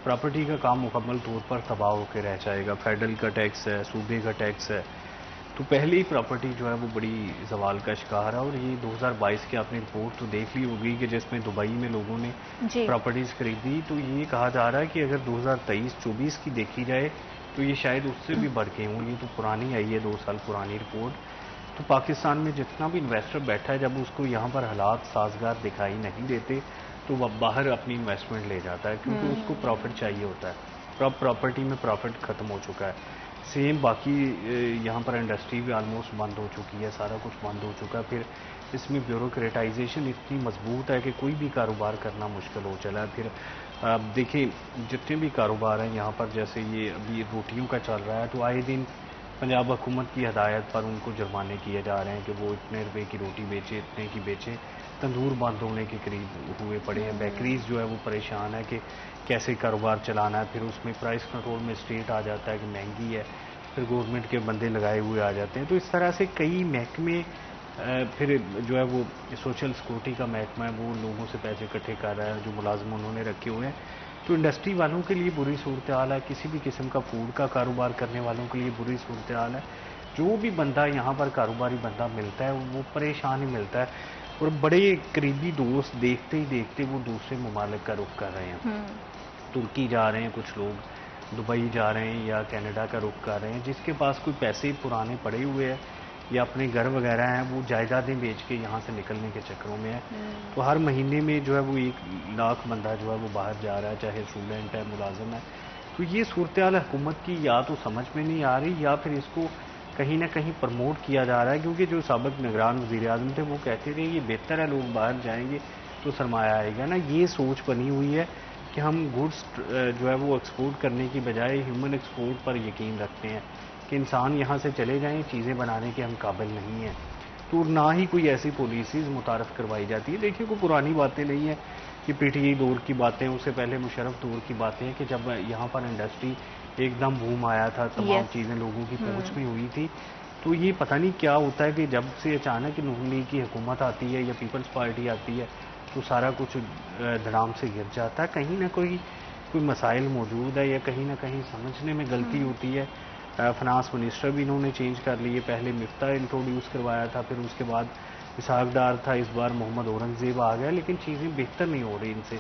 پراپرٹی کا کام مکمل طور پر تباہ ہو کے رہ جائے گا. فیڈرل کا ٹیکس ہے، صوبے کا ٹیکس ہے، تو پہلے ہی پراپرٹی جو ہے وہ بڑی زوال کا شکار ہے. اور یہ 2022 کی آپ نے رپورٹ تو دیکھ لی ہوگی کہ جس میں دبئی میں لوگوں نے پراپرٹیز خریدی، تو یہ کہا جا رہا ہے کہ اگر 2023-24 کی دیکھی جائے تو یہ شاید اس سے بھی بڑھ کے ہوں. یہ تو پرانی آئی ہے، 2 سال پرانی رپورٹ. تو پاکستان میں جتنا بھی انویسٹر بیٹھا ہے، جب اس کو یہاں پر حالات سازگار دکھائی نہیں دیتے تو وہ باہر اپنی انویسٹمنٹ لے جاتا ہے، کیونکہ اس کو پروفٹ چاہیے ہوتا ہے. پراپرٹی میں پروفٹ ختم ہو چکا ہے. سیم باقی یہاں پر انڈسٹری بھی آلموسٹ بند ہو چکی ہے، سارا کچھ بند ہو چکا ہے. پھر اس میں بیوروکریٹائزیشن اتنی مضبوط ہے کہ کوئی بھی کاروبار کرنا مشکل ہو چلا ہے. پھر آپ دیکھیں جتنے بھی کاروبار ہیں یہاں پر، جیسے یہ ابھی روٹیوں کا چل رہا ہے، تو آئے دن پنجاب حکومت کی ہدایت پر ان کو جرمانے کیے جا رہے ہیں کہ وہ اتنے روپے کی روٹی بیچے، اتنے کی بیچے. تندور بند ہونے کے قریب ہوئے پڑے ہیں. بیکریز جو ہے وہ پریشان ہے کہ کیسے کاروبار چلانا ہے. پھر اس میں پرائس کنٹرول میں اسٹیٹ آ جاتا ہے کہ مہنگی ہے، پھر گورنمنٹ کے بندے لگائے ہوئے آ جاتے ہیں. تو اس طرح سے کئی محکمے، پھر جو ہے وہ سوشل سیکورٹی کا محکمہ ہے وہ لوگوں سے پیسے اکٹھے کر رہا ہے جو ملازم انہوں نے رکھے ہوئے ہیں. تو انڈسٹری والوں کے لیے بری صورتحال ہے، کسی بھی قسم کا فوڈ کا کاروبار کرنے والوں کے لیے بری صورتحال ہے. جو بھی بندہ یہاں پر کاروباری بندہ ملتا ہے وہ پریشان ہی ملتا ہے. اور بڑے قریبی دوست دیکھتے ہی دیکھتے وہ دوسرے ممالک کا رخ کر رہے ہیں. ترکی جا رہے ہیں کچھ لوگ، دبئی جا رہے ہیں یا کینیڈا کا رخ کر رہے ہیں. جس کے پاس کوئی پیسے پرانے پڑے ہوئے ہیں یا اپنے گھر وغیرہ ہیں، وہ جائیدادیں بیچ کے یہاں سے نکلنے کے چکروں میں ہے. تو ہر مہینے میں جو ہے وہ 1 لاکھ بندہ جو ہے وہ باہر جا رہا ہے، چاہے اسٹوڈنٹ ہے، ملازم ہے. تو یہ صورتحال حکومت کی یا تو سمجھ میں نہیں آ رہی یا پھر اس کو کہیں نہ کہیں پرموٹ کیا جا رہا ہے. کیونکہ جو سابق نگران وزیر اعظم تھے وہ کہتے تھے یہ بہتر ہے لوگ باہر جائیں گے تو سرمایہ آئے گا نا. یہ سوچ بنی ہوئی ہے کہ ہم گڈس جو ہے وہ ایکسپورٹ کرنے کی بجائے ہیومن ایکسپورٹ پر یقین رکھتے ہیں کہ انسان یہاں سے چلے جائیں، چیزیں بنانے کے ہم قابل نہیں ہیں. تو نہ ہی کوئی ایسی پالیسیز متعارف کروائی جاتی ہے. دیکھیے کوئی پرانی باتیں نہیں ہیں، یہ پی ٹی آئی دور کی باتیں، اس سے پہلے مشرف دور کی باتیں ہیں کہ جب یہاں پر انڈسٹری ایک دم بوم آیا تھا، تمام چیزیں لوگوں کی پہنچ میں ہوئی تھی. تو یہ پتہ نہیں کیا ہوتا ہے کہ جب سے اچانک نون لیگ کی حکومت آتی ہے یا پیپلز پارٹی آتی ہے تو سارا کچھ دھڑام سے گر جاتا ہے. کہیں نہ کوئی مسائل موجود ہے یا کہیں نہ کہیں سمجھنے میں غلطی ہوتی ہے. فنانس منسٹر بھی انہوں نے چینج کر لیے, پہلے مفتاح انٹروڈیوس کروایا تھا, پھر اس کے بعد اسحاق ڈار تھا, اس بار محمد اورنگزیب آ گیا, لیکن چیزیں بہتر نہیں ہو رہی ان سے.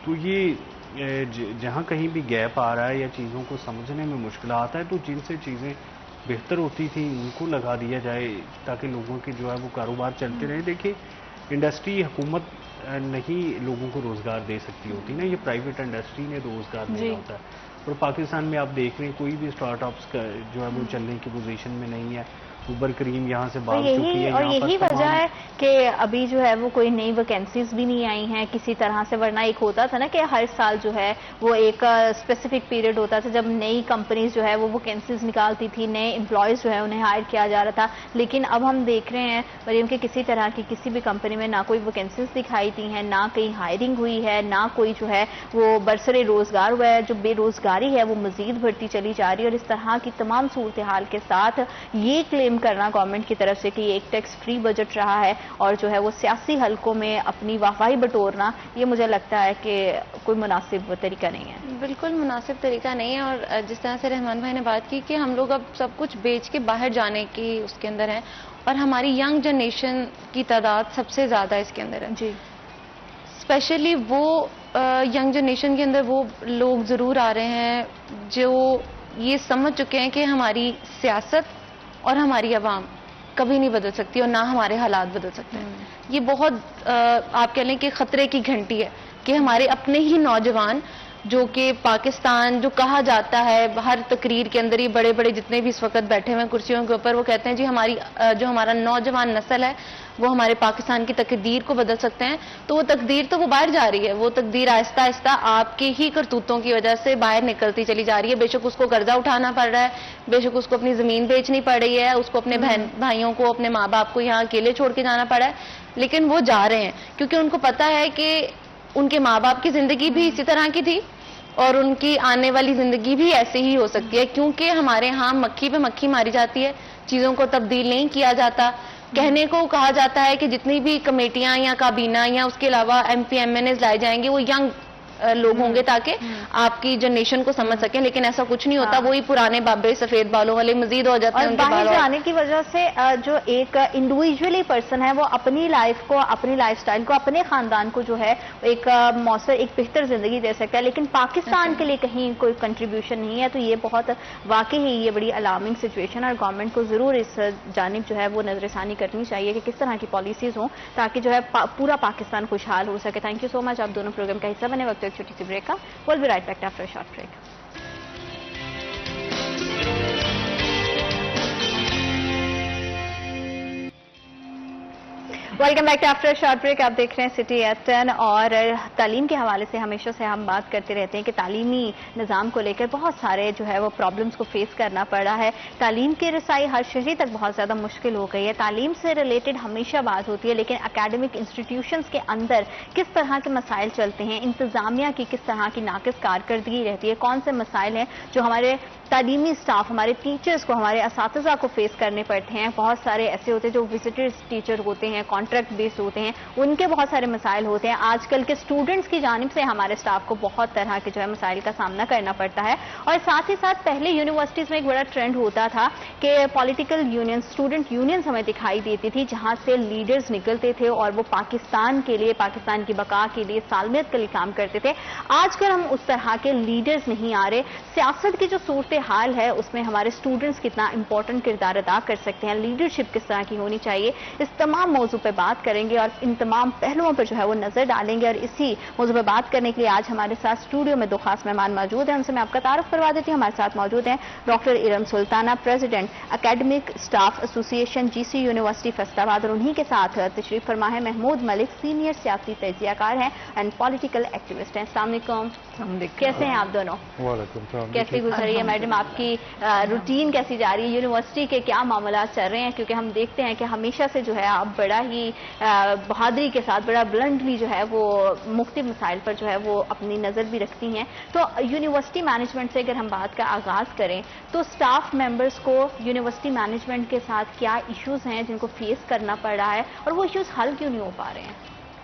تو یہ جہاں کہیں بھی گیپ آ رہا ہے یا چیزوں کو سمجھنے میں مشکلات ہے, تو جن سے چیزیں بہتر ہوتی تھیں ان کو لگا دیا جائے تاکہ لوگوں کے جو ہے وہ کاروبار چلتے رہے. دیکھیں انڈسٹری حکومت نہیں لوگوں کو روزگار دے سکتی ہوتی نا, یہ پرائیویٹ انڈسٹری نے روزگار دینا ہوتا ہے. اور پاکستان میں آپ دیکھ رہے ہیں کوئی بھی اسٹارٹ اپس کا جو ہے وہ چلنے کی پوزیشن میں نہیں ہے. اوبر کریم یہاں سے بھاگ چکی ہے. اور یہی وجہ ہے کہ ابھی جو ہے وہ کوئی نئی ویکینسیز بھی نہیں آئی ہیں کسی طرح سے, ورنہ ایک ہوتا تھا نا کہ ہر سال جو ہے وہ ایک اسپیسیفک پیریڈ ہوتا تھا جب نئی کمپنیز جو ہے وہ ویکینسیز نکالتی تھی, نئے امپلائیز جو ہے انہیں ہائر کیا جا رہا تھا. لیکن اب ہم دیکھ رہے ہیں مریم کہ کسی طرح کی کسی بھی کمپنی میں نہ کوئی ویکینسیز دکھائی دی ہیں, نہ کہیں ہائرنگ ہوئی ہے, نہ کوئی جو ہے وہ برسر روزگار ہوا ہے. جو بے روزگاری ہے وہ مزید بڑھتی چلی جا رہی ہے, اور اس طرح کی تمام صورتحال کے ساتھ یہ کلیم کرنا گورنمنٹ کی طرف سے کہ یہ ایک ٹیکس فری بجٹ رہا ہے اور جو ہے وہ سیاسی حلقوں میں اپنی واہواہی بٹورنا, یہ مجھے لگتا ہے کہ کوئی مناسب طریقہ نہیں ہے. بالکل مناسب طریقہ نہیں ہے. اور جس طرح سے رحمان بھائی نے بات کی کہ ہم لوگ اب سب کچھ بیچ کے باہر جانے کی اس کے اندر ہیں, اور ہماری ینگ جنریشن کی تعداد سب سے زیادہ اس کے اندر ہے. جی اسپیشلی وہ ینگ جنریشن کے اندر وہ لوگ ضرور آ رہے ہیں جو یہ سمجھ چکے ہیں کہ ہماری سیاست اور ہماری عوام کبھی نہیں بدل سکتی اور نہ ہمارے حالات بدل سکتے ہیں. یہ بہت آپ کہہ لیں کہ خطرے کی گھنٹی ہے کہ ہمارے اپنے ہی نوجوان جو کہ پاکستان جو کہا جاتا ہے ہر تقریر کے اندر, ہی بڑے بڑے جتنے بھی اس وقت بیٹھے ہوئے کرسیوں کے اوپر, وہ کہتے ہیں جی ہماری جو ہمارا نوجوان نسل ہے وہ ہمارے پاکستان کی تقدیر کو بدل سکتے ہیں. تو وہ تقدیر تو وہ باہر جا رہی ہے, وہ تقدیر آہستہ آہستہ آپ کے ہی کرتوتوں کی وجہ سے باہر نکلتی چلی جا رہی ہے. بے شک اس کو قرضہ اٹھانا پڑ رہا ہے, بے شک اس کو اپنی زمین بیچنی پڑ رہی ہے, اس کو اپنے بہن بھائیوں کو اپنے ماں باپ کو یہاں اکیلے چھوڑ کے جانا پڑا ہے, لیکن وہ جا رہے ہیں کیونکہ ان کو پتا ہے کہ ان کے ماں باپ کی زندگی بھی اسی طرح کی تھی اور ان کی آنے والی زندگی بھی ایسے ہی ہو سکتی ہے. کیونکہ ہمارے ہاں مکھی پہ مکھی ماری جاتی ہے, چیزوں کو تبدیل نہیں کیا جاتا. کہنے کو کہا جاتا ہے کہ جتنی بھی کمیٹیاں یا کابینہ یا اس کے علاوہ M P M N As لائے جائیں گے وہ ینگ لوگ ہوں گے تاکہ آپ کی جنریشن کو سمجھ سکیں, لیکن ایسا کچھ نہیں ہوتا. وہی پرانے بابے سفید بالوں والے مزید ہو جاتے ہیں. اور باہر جانے کی وجہ سے جو ایک انڈیویجولی پرسن ہے وہ اپنی لائف کو, اپنی لائف سٹائل کو, اپنے خاندان کو جو ہے ایک مؤثر ایک بہتر زندگی دے سکتا ہے, لیکن پاکستان کے لیے کہیں کوئی کنٹریبیوشن نہیں ہے. تو یہ بہت واقعی یہ بڑی الارمنگ سچویشن, اور گورنمنٹ کو ضرور اس جانب جو ہے وہ نظر ثانی کرنی چاہیے کہ کس طرح کی پالیسیز ہوں تاکہ جو ہے پورا پاکستان خوشحال ہو سکے. تھینک یو سو مچ, آپ دونوں پروگرام کا حصہ بنے. وقت ایک چھوٹی سی بریک کا, we'll be right back after a short break. Welcome back after short break. آپ دیکھ رہے ہیں سٹی ایٹ 10, اور تعلیم کے حوالے سے ہمیشہ سے ہم بات کرتے رہتے ہیں کہ تعلیمی نظام کو لے کر بہت سارے جو ہے وہ پرابلمس کو فیس کرنا پڑ رہا ہے. تعلیم کی رسائی ہر شہری تک بہت زیادہ مشکل ہو گئی ہے. تعلیم سے ریلیٹڈ ہمیشہ بات ہوتی ہے, لیکن اکیڈمک انسٹیٹیوشنز کے اندر کس طرح کے مسائل چلتے ہیں, انتظامیہ کی کس طرح کی ناقص کارکردگی رہتی ہے, کون سے مسائل ہیں جو ہمارے تعلیمی سٹاف, ہمارے ٹیچرز کو, ہمارے اساتذہ کو فیس کرنے پڑتے ہیں. بہت سارے ایسے ہوتے ہیں جو وزٹرز ٹیچر ہوتے ہیں, کانٹریکٹ بیس ہوتے ہیں, ان کے بہت سارے مسائل ہوتے ہیں. آج کل کے اسٹوڈنٹس کی جانب سے ہمارے سٹاف کو بہت طرح کے جو ہے مسائل کا سامنا کرنا پڑتا ہے. اور ساتھ ہی ساتھ پہلے یونیورسٹیز میں ایک بڑا ٹرینڈ ہوتا تھا کہ پولیٹیکل یونینز, اسٹوڈنٹ یونینز ہمیں دکھائی دیتی تھی جہاں سے لیڈرز نکلتے تھے اور وہ پاکستان کے لیے, پاکستان کی بقا کے لیے, سالمیت کے لیے کام کرتے تھے. آج کل ہم اس طرح کے لیڈرز نہیں آ رہے. سیاست کی جو صورتحال ہے اس میں ہمارے اسٹوڈنٹس کتنا امپورٹنٹ کردار ادا کر سکتے ہیں, لیڈرشپ کس طرح کی ہونی چاہیے, اس تمام موضوع پہ بات کریں گے اور ان تمام پہلوؤں پر جو ہے وہ نظر ڈالیں گے. اور اسی موضوع پہ بات کرنے کے لیے آج ہمارے ساتھ اسٹوڈیو میں دو خاص مہمان موجود ہیں. ان سے میں آپ کا تعارف کروا دیتی ہوں. ہمارے ساتھ موجود ہیں ڈاکٹر ارم سلطانہ, پریزیڈنٹ اکیڈمک اسٹاف ایسوسی ایشن جی سی یونیورسٹی فیصل آباد, اور انہی کے ساتھ تشریف فرما ہے محمود ملک, سینئر سیاسی تجزیہ کار ہیں اینڈ پولیٹیکل ایکٹیوسٹ ہیں. السلام علیکم. کیسے ہیں آپ دونوں؟ وعلیکم السلام. کیسی گزر رہی ہے میڈم آپ کی روٹین, کیسی جا رہی ہے, یونیورسٹی کے کیا معاملات چل رہے ہیں؟ کیونکہ ہم دیکھتے ہیں کہ ہمیشہ سے جو ہے آپ بڑا ہی بہادری کے ساتھ, بڑا بلنٹلی جو ہے وہ مختلف مسائل پر جو ہے وہ اپنی نظر بھی رکھتی ہیں. تو یونیورسٹی مینجمنٹ سے اگر ہم بات کا آغاز کریں تو سٹاف ممبرز کو یونیورسٹی مینجمنٹ کے ساتھ کیا ایشوز ہیں جن کو فیس کرنا پڑ رہا ہے, اور وہ ایشوز حل کیوں نہیں ہو پا رہے ہیں؟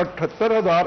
78,000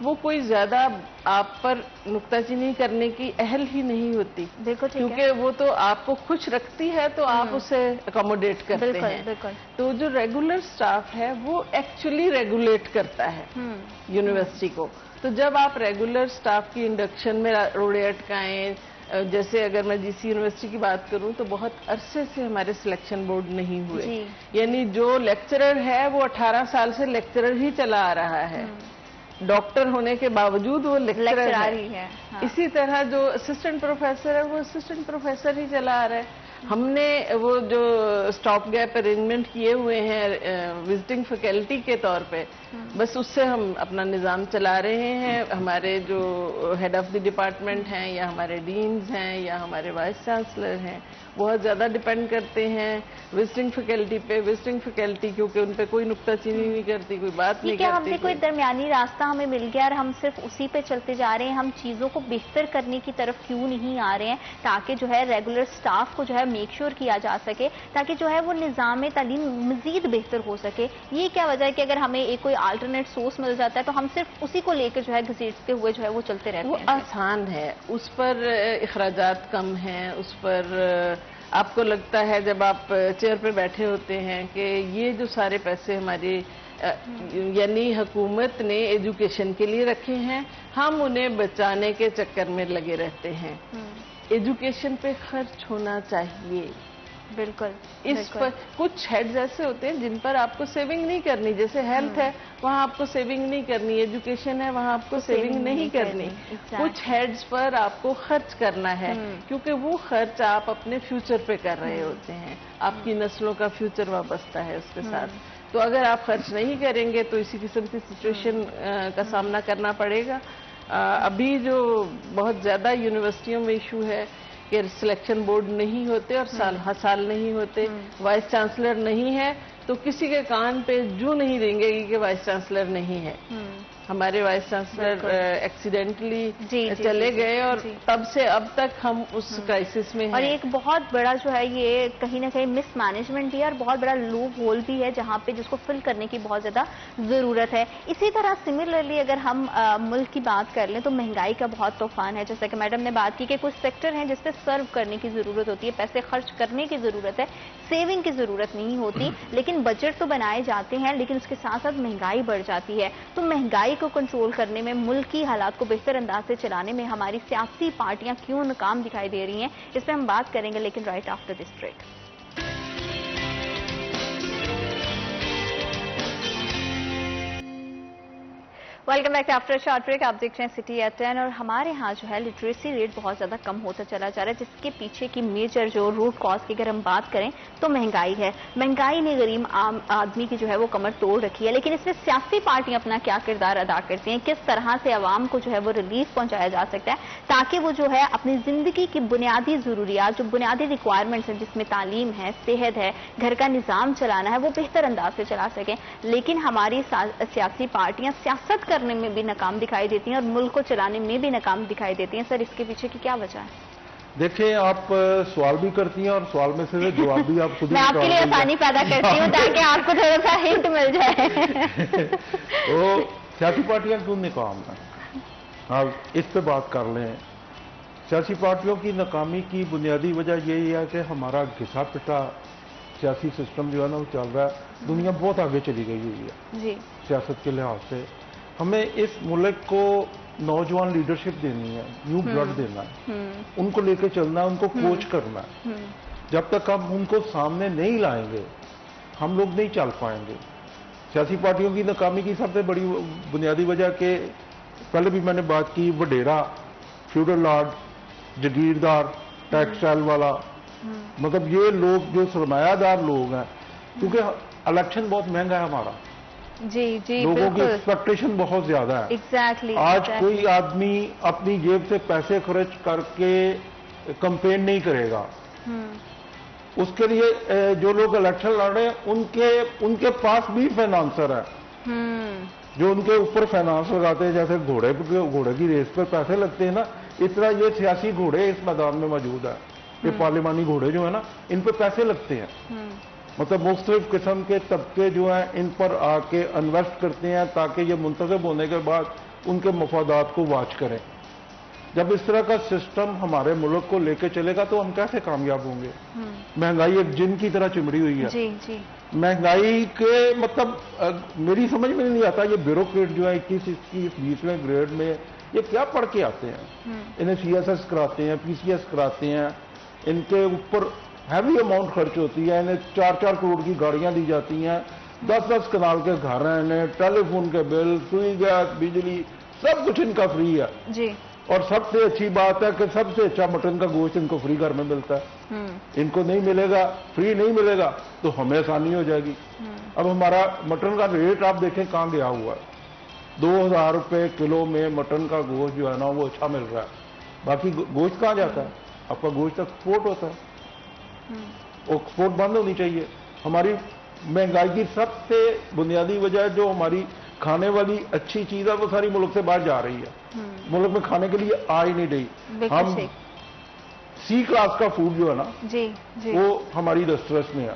وہ کوئی زیادہ آپ پر نکتہ چینی کرنے کی اہل ہی نہیں ہوتی، بالکل ٹھیک ہے، کیونکہ وہ تو آپ کو خوش رکھتی ہے تو آپ اسے اکوموڈیٹ کرتے بالکل ہیں. بالکل. تو جو ریگولر سٹاف ہے وہ ایکچولی ریگولیٹ کرتا ہے یونیورسٹی کو. تو جب آپ ریگولر سٹاف کی انڈکشن میں روڑے اٹکائیں، جیسے اگر میں جی سی یونیورسٹی کی بات کروں تو بہت عرصے سے ہمارے سلیکشن بورڈ نہیں ہوئے. جی. یعنی جو لیکچرر ہے وہ 18 سال سے لیکچرر ہی چلا آ رہا ہے، ڈاکٹر ہونے کے باوجود وہ لیکچرر ہے. اسی طرح جو اسسٹنٹ پروفیسر ہے وہ اسسٹنٹ پروفیسر ہی چلا آ رہا ہے. ہم نے وہ جو اسٹاپ گیپ ارینجمنٹ کیے ہوئے ہیں وزٹنگ فیکلٹی کے طور پہ، بس اس سے ہم اپنا نظام چلا رہے ہیں. ہمارے جو ہیڈ آف دی ڈپارٹمنٹ ہیں یا ہمارے ڈینز ہیں یا ہمارے وائس چانسلر ہیں بہت زیادہ ڈپینڈ کرتے ہیں وزٹنگ فیکلٹی پہ. وزٹنگ فیکلٹی کیونکہ ان پہ کوئی نکتہ چینی نہیں کرتی، کوئی بات نہیں کیا ہم کرتی. سے کوئی درمیانی راستہ ہمیں مل گیا اور ہم صرف اسی پہ چلتے جا رہے ہیں؟ ہم چیزوں کو بہتر کرنے کی طرف کیوں نہیں آ رہے ہیں تاکہ جو ہے ریگولر سٹاف کو جو ہے میک شور کیا جا سکے، تاکہ جو ہے وہ نظام تعلیم مزید بہتر ہو سکے؟ یہ کیا وجہ ہے کہ اگر ہمیں ایک کوئی آلٹرنیٹ سورس مل جاتا ہے تو ہم صرف اسی کو لے کے جو ہے گھسیٹتے ہوئے جو ہے وہ چلتے رہتے وہ ہیں؟ آسان ہے، اس پر اخراجات کم ہیں. اس پر آپ کو لگتا ہے جب آپ چیئر پہ بیٹھے ہوتے ہیں کہ یہ جو سارے پیسے ہماری یعنی حکومت نے ایجوکیشن کے لیے رکھے ہیں، ہم انہیں بچانے کے چکر میں لگے رہتے ہیں. ایجوکیشن پہ خرچ ہونا چاہیے. بالکل. اس پر کچھ ہیڈز ایسے ہوتے ہیں جن پر آپ کو سیونگ نہیں کرنی، جیسے ہیلتھ ہے وہاں آپ کو سیونگ نہیں کرنی، ایجوکیشن ہے وہاں آپ کو سیونگ نہیں کرنی. کچھ ہیڈز پر آپ کو خرچ کرنا ہے کیونکہ وہ خرچ آپ اپنے فیوچر پہ کر رہے ہوتے ہیں، آپ کی نسلوں کا فیوچر وابستہ ہے اس کے ساتھ. تو اگر آپ خرچ نہیں کریں گے تو اسی قسم کی سچویشن کا سامنا کرنا پڑے گا. ابھی جو بہت زیادہ یونیورسٹیوں میں ایشو ہے کہ سلیکشن بورڈ نہیں ہوتے اور سال ہر سال نہیں ہوتے، وائس چانسلر نہیں ہے تو کسی کے کان پہ جو نہیں دیں گے کہ وائس چانسلر نہیں ہے. ہمارے وائس چانسلر ایکسیڈنٹلی چلے گئے اور تب سے اب تک ہم اس کرائسس میں ہیں. اور ایک بہت بڑا جو ہے یہ کہیں نہ کہیں مس مینجمنٹ بھی ہے اور بہت بڑا لوپ ہول بھی ہے جہاں پہ جس کو فل کرنے کی بہت زیادہ ضرورت ہے. اسی طرح سملرلی اگر ہم ملک کی بات کر لیں تو مہنگائی کا بہت طوفان ہے. جیسا کہ میڈم نے بات کی کہ کچھ سیکٹر ہیں جس پہ سرو کرنے کی ضرورت ہوتی ہے، پیسے خرچ کرنے کی ضرورت ہے، سیونگ کی ضرورت نہیں ہوتی. لیکن بجٹ تو بنائے جاتے ہیں لیکن اس کے ساتھ ساتھ مہنگائی بڑھ جاتی ہے. تو مہنگائی کو کنٹرول کرنے میں، ملکی حالات کو بہتر انداز سے چلانے میں ہماری سیاسی پارٹیاں کیوں ناکام دکھائی دے رہی ہیں، اس پہ ہم بات کریں گے لیکن right after this break. Welcome back after short break. آپ دیکھ رہے ہیں سٹی ایٹ 10 اور ہمارے ہاں جو ہے لٹریسی ریٹ بہت زیادہ کم ہوتا چلا جا رہا ہے، جس کے پیچھے کی میجر جو روٹ کاز کی اگر ہم بات کریں تو مہنگائی ہے. مہنگائی نے غریب عام آدمی کی جو ہے وہ کمر توڑ رکھی ہے. لیکن اس میں سیاسی پارٹیاں اپنا کیا کردار ادا کرتی ہیں، کس طرح سے عوام کو جو ہے وہ ریلیف پہنچایا جا سکتا ہے تاکہ وہ جو ہے اپنی زندگی کی بنیادی ضروریات، جو بنیادی ریکوائرمنٹس ہیں جس میں تعلیم ہے، صحت ہے، گھر کا نظام چلانا ہے، وہ بہتر انداز سے چلا سکیں. لیکن ہماری سیاسی پارٹیاں سیاست کرنے میں بھی ناکام دکھائی دیتی ہیں اور ملک کو چلانے میں بھی ناکام دکھائی دیتی ہیں. سر اس کے پیچھے کی کیا وجہ ہے؟ دیکھیں آپ سوال بھی کرتی ہیں اور سوال میں سے جواب بھی آپ خود میں آپ کے لیے آسانی پیدا کرتی ہوں تاکہ آپ کو تھوڑا سا ہنٹ مل جائے. وہ سیاسی پارٹیاں کیوں ناکام ہیں، آپ اس پہ بات کر لیں. سیاسی پارٹیوں کی ناکامی کی بنیادی وجہ یہی ہے کہ ہمارا گھسا پٹا سیاسی سسٹم جو ہے نا وہ چل رہا ہے. دنیا بہت آگے چلی گئی ہوئی ہے جی سیاست کے لحاظ سے. ہمیں اس ملک کو نوجوان لیڈرشپ دینی ہے، نیو بلڈ دینا ہے، ان کو لے کے چلنا ہے، ان کو کوچ کرنا ہے. جب تک ہم ان کو سامنے نہیں لائیں گے ہم لوگ نہیں چل پائیں گے. سیاسی پارٹیوں کی ناکامی کی سب سے بڑی بنیادی وجہ کہ پہلے بھی میں نے بات کی، وڈیرا، فیوڈل لارڈ، جگیردار، ٹیکسٹائل والا، مطلب یہ لوگ جو سرمایہ دار لوگ ہیں، کیونکہ الیکشن بہت مہنگا ہے ہمارا، جی جی لوگوں کی بالکل ایکسپیکٹیشن بہت زیادہ ہے. ایگزیکٹلی. آج کوئی آدمی اپنی جیب سے پیسے خرچ کر کے کمپین نہیں کرے گا. اس کے لیے جو لوگ الیکشن لڑ رہے ہیں ان کے پاس بھی فائنانسر ہے جو ان کے اوپر فائنانس لگاتے ہیں. جیسے گھوڑے کی ریس پر پیسے لگتے ہیں نا، اس طرح یہ سیاسی گھوڑے اس میدان میں موجود ہے. یہ پارلیمانی گھوڑے جو ہیں نا ان پہ پیسے لگتے ہیں. مطلب مختلف قسم کے طبقے جو ہیں ان پر آ کے انویسٹ کرتے ہیں تاکہ یہ منتخب ہونے کے بعد ان کے مفادات کو واچ کریں. جب اس طرح کا سسٹم ہمارے ملک کو لے کے چلے گا تو ہم کیسے کامیاب ہوں گے؟ مہنگائی ایک جن کی طرح چمڑی ہوئی ہے. جی جی. مہنگائی کے مطلب میری سمجھ میں نہیں آتا یہ بیوروکریٹ جو ہے 21 20ویں گریڈ میں یہ کیا پڑھ کے آتے ہیں؟ انہیں CSS کراتے ہیں, PCS کراتے ہیں, ان کے اوپر ہیوی اماؤنٹ خرچ ہوتی ہے, انہیں 4-4 کروڑ کی گاڑیاں دی جاتی ہیں, 10-10 کنال کے گھر ہیں, انہیں ٹیلی فون کے بل, سوئی, گیس, بجلی سب کچھ ان کا فری ہے. جی. اور سب سے اچھی بات ہے کہ سب سے اچھا مٹن کا گوشت ان کو فری گھر میں ملتا ہے. ان کو نہیں ملے گا, فری نہیں ملے گا تو ہمیں آسانی ہو جائے گی. اب ہمارا مٹن کا ریٹ آپ دیکھیں کہاں گیا ہوا ہے. 2000 روپے کلو میں مٹن کا گوشت جو ہے نا وہ اچھا مل رہا ہے. باقی گوشت کہاں جاتا ہے؟ آپ کا گوشت ایکسپورٹ ہوتا ہے. ایکسپورٹ بند ہونی چاہیے. ہماری مہنگائی کی سب سے بنیادی وجہ ہے جو ہماری کھانے والی اچھی چیز ہے وہ ساری ملک سے باہر جا رہی ہے. ملک میں کھانے کے لیے آ ہی نہیں رہی. ہم C کلاس کا فوڈ جو ہے نا جی جی وہ ہماری ریسٹورینٹس میں ہے.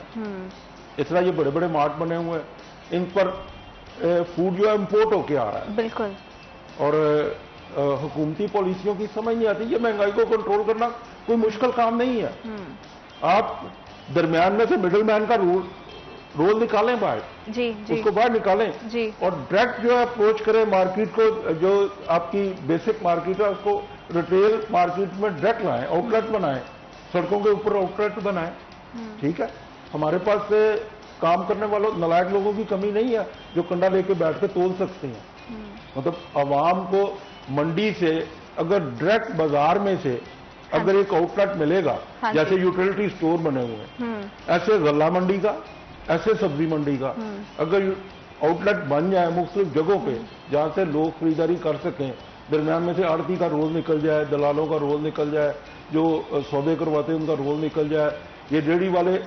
اس طرح یہ بڑے بڑے مارٹ بنے ہوئے ہیں, ان پر فوڈ جو ہے امپورٹ ہو کے آ رہا ہے. بالکل. اور حکومتی پالیسیوں کی سمجھ نہیں آتی. یہ مہنگائی کو کنٹرول کرنا کوئی مشکل کام نہیں ہے. آپ درمیان میں سے مڈل مین کا رول نکالیں باہر. جی جی. اس کو باہر نکالیں. جی. اور ڈائریکٹ جو ہے اپروچ کریں مارکیٹ کو, جو آپ کی بیسک مارکیٹ ہے اس کو ریٹیل مارکیٹ میں ڈائریکٹ لائیں, آؤٹ لیٹ بنائیں, سڑکوں کے اوپر آؤٹ لیٹ بنائیں. ٹھیک ہے, ہمارے پاس کام کرنے والوں نالائق لوگوں کی کمی نہیں ہے جو کنڈا لے کے بیٹھ کے تول سکتے ہیں. مطلب عوام کو منڈی سے اگر ڈائریکٹ بازار میں سے اگر ایک آؤٹ لیٹ ملے گا, جیسے یوٹیلٹی سٹور بنے ہوئے ہیں, ایسے غلہ منڈی کا, ایسے سبزی منڈی کا اگر آؤٹ لیٹ بن جائے مختلف جگہوں پہ جہاں سے لوگ خریداری کر سکیں, درمیان میں سے آڑتی کا رول نکل جائے, دلالوں کا رول نکل جائے, جو سودے کرواتے ہیں ان کا رول نکل جائے. یہ ریڑھی والے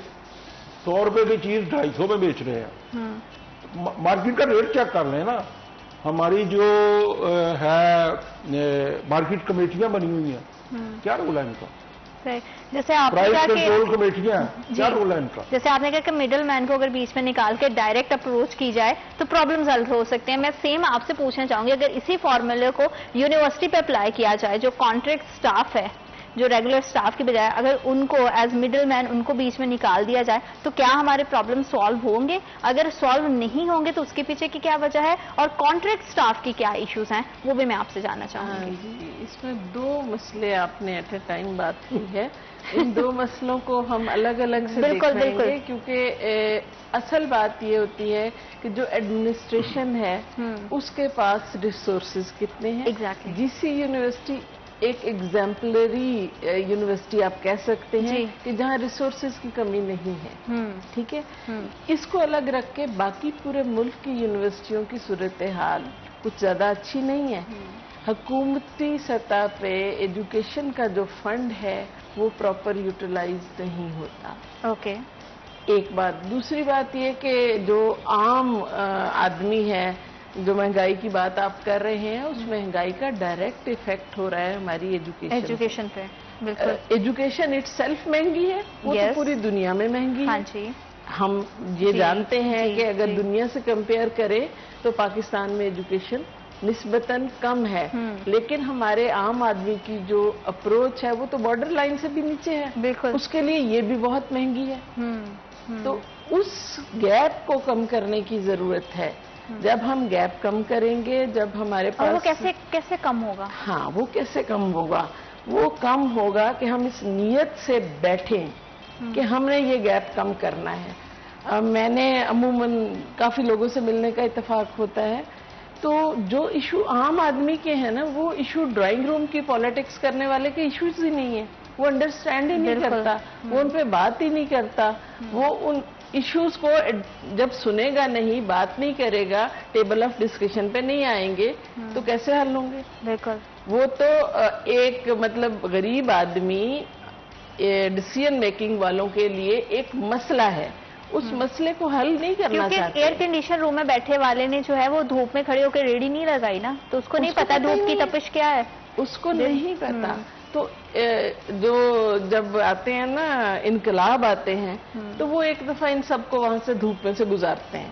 100 روپے کی چیز 250 میں بیچ رہے ہیں. مارکیٹ کا ریٹ چیک کر لیں نا. ہماری جو ہے مارکیٹ کمیٹیاں بنی ہوئی ہیں, کیا رول ہے ان کا؟ جیسے آپ نے کہا کہ کمیٹیاں کیا رول ہے ان کا؟ جیسے آپ نے کہا کہ مڈل مین کو اگر بیچ میں نکال کے ڈائریکٹ اپروچ کی جائے تو پرابلمز حل ہو سکتے ہیں. میں سیم آپ سے پوچھنا چاہوں گی, اگر اسی فارمولے کو یونیورسٹی پہ اپلائی کیا جائے, جو کانٹریکٹ سٹاف ہے, جو ریگولر سٹاف کی بجائے اگر ان کو ایز مڈل مین ان کو بیچ میں نکال دیا جائے تو کیا ہمارے پرابلم سالو ہوں گے؟ اگر سالو نہیں ہوں گے تو اس کے پیچھے کی کیا وجہ ہے, اور کانٹریکٹ سٹاف کی کیا ایشوز ہیں وہ بھی میں آپ سے جاننا چاہوں گی. جی, اس میں 2 مسئلے آپ نے ایٹ اے ٹائم بات کی ہے. ان 2 مسئلوں کو ہم الگ الگ سے دیکھیں گے, کیونکہ اصل بات یہ ہوتی ہے کہ جو ایڈمنسٹریشن ہے اس کے پاس ریسورسز کتنے ہیں. GC یونیورسٹی ایک ایگزامپلری یونیورسٹی آپ کہہ سکتے ہیں کہ جہاں ریسورسز کی کمی نہیں ہے. ٹھیک ہے, اس کو الگ رکھ کے باقی پورے ملک کی یونیورسٹیوں کی صورتحال کچھ زیادہ اچھی نہیں ہے. حکومتی سطح پہ ایجوکیشن کا جو فنڈ ہے وہ پراپر یوٹیلائز نہیں ہوتا. اوکے, ایک بات. دوسری بات یہ کہ جو عام آدمی ہے, جو مہنگائی کی بات آپ کر رہے ہیں, اس مہنگائی کا ڈائریکٹ ایفیکٹ ہو رہا ہے ہماری ایجوکیشن پہ. ایجوکیشن اٹ سیلف مہنگی ہے, وہ تو پوری دنیا میں مہنگی ہے. ہم یہ جانتے ہیں کہ اگر دنیا سے کمپیئر کریں تو پاکستان میں ایجوکیشن نسبتاً کم ہے, لیکن ہمارے عام آدمی کی جو اپروچ ہے وہ تو بارڈر لائن سے بھی نیچے ہے. بالکل, اس کے لیے یہ بھی بہت مہنگی ہے. تو اس گیپ کو کم کرنے کی ضرورت ہے. جب ہم گیپ کم کریں گے, جب ہمارے پاس, وہ کیسے کم ہوگا؟ ہاں, وہ کیسے کم ہوگا؟ وہ کم ہوگا کہ ہم اس نیت سے بیٹھیں کہ ہم نے یہ گیپ کم کرنا ہے. میں نے عموماً کافی لوگوں سے ملنے کا اتفاق ہوتا ہے, تو جو ایشو عام آدمی کے ہیں نا, وہ ایشو ڈرائنگ روم کی پالیٹکس کرنے والے کے ایشوز ہی نہیں ہیں. وہ انڈرسٹینڈ ہی نہیں کرتا, وہ ان پہ بات ہی نہیں کرتا. وہ ان ایشوز کو جب سنے گا نہیں, بات نہیں کرے گا, ٹیبل آف ڈسکشن پہ نہیں آئیں گے تو کیسے حل ہوں گے؟ بالکل. وہ تو ایک مطلب غریب آدمی ڈیسیژن میکنگ والوں کے لیے ایک مسئلہ ہے. اس مسئلے کو حل نہیں کرنا چاہتے. کیونکہ ایئر کنڈیشن روم میں بیٹھے والے نے جو ہے وہ دھوپ میں کھڑے ہو کے ریڑھی نہیں لگائی نا, تو اس کو نہیں پتا دھوپ کی تپش کیا ہے. اس کو نہیں پتا. تو جو جب آتے ہیں نا انقلاب آتے ہیں تو وہ ایک دفعہ ان سب کو وہاں سے دھوپ میں سے گزارتے ہیں.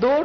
2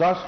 10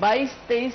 22-23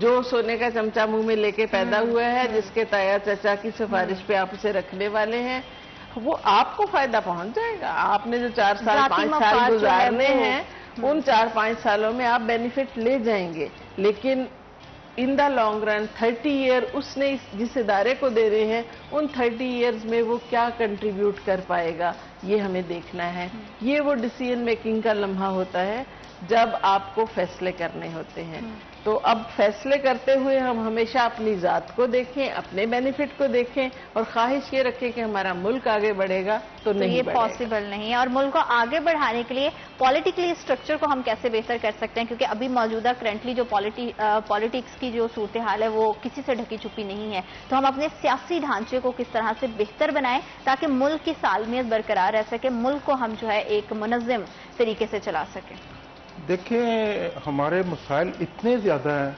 جو سونے کا چمچہ منہ میں لے کے پیدا ہوا ہے، جس کے تایا چچا کی سفارش پہ آپ اسے رکھنے والے ہیں، وہ آپ کو فائدہ پہنچ جائے گا. آپ نے جو 4 سال 5 سال گزارنے ہیں، ان 4-5 سالوں میں آپ بینیفٹ لے جائیں گے. لیکن ان دا لانگ رن 30 ایئر اس نے جس ادارے کو دے رہے ہیں، ان 30 ایئرز میں وہ کیا کنٹریبیوٹ کر پائے گا، یہ ہمیں دیکھنا ہے. یہ وہ ڈیسیژن میکنگ کا لمحہ ہوتا ہے جب آپ کو فیصلے کرنے ہوتے ہیں. تو اب فیصلے کرتے ہوئے ہم ہمیشہ اپنی ذات کو دیکھیں، اپنے بینیفٹ کو دیکھیں، اور خواہش یہ رکھیں کہ ہمارا ملک آگے بڑھے گا تو نہیں یہ بڑھے گا. پاسبل نہیں ہے. اور ملک کو آگے بڑھانے کے لیے پولیٹیکلی اسٹرکچر کو ہم کیسے بہتر کر سکتے ہیں؟ کیونکہ ابھی موجودہ کرنٹلی جو پالیٹکس کی جو صورتحال ہے وہ کسی سے ڈھکی چھپی نہیں ہے. تو ہم اپنے سیاسی ڈھانچے کو کس طرح سے بہتر بنائیں تاکہ ملک کی سالمیت برقرار رہ سکے، ملک کو ہم جو ہے ایک منظم طریقے سے چلا سکیں؟ دیکھیں، ہمارے مسائل اتنے زیادہ ہیں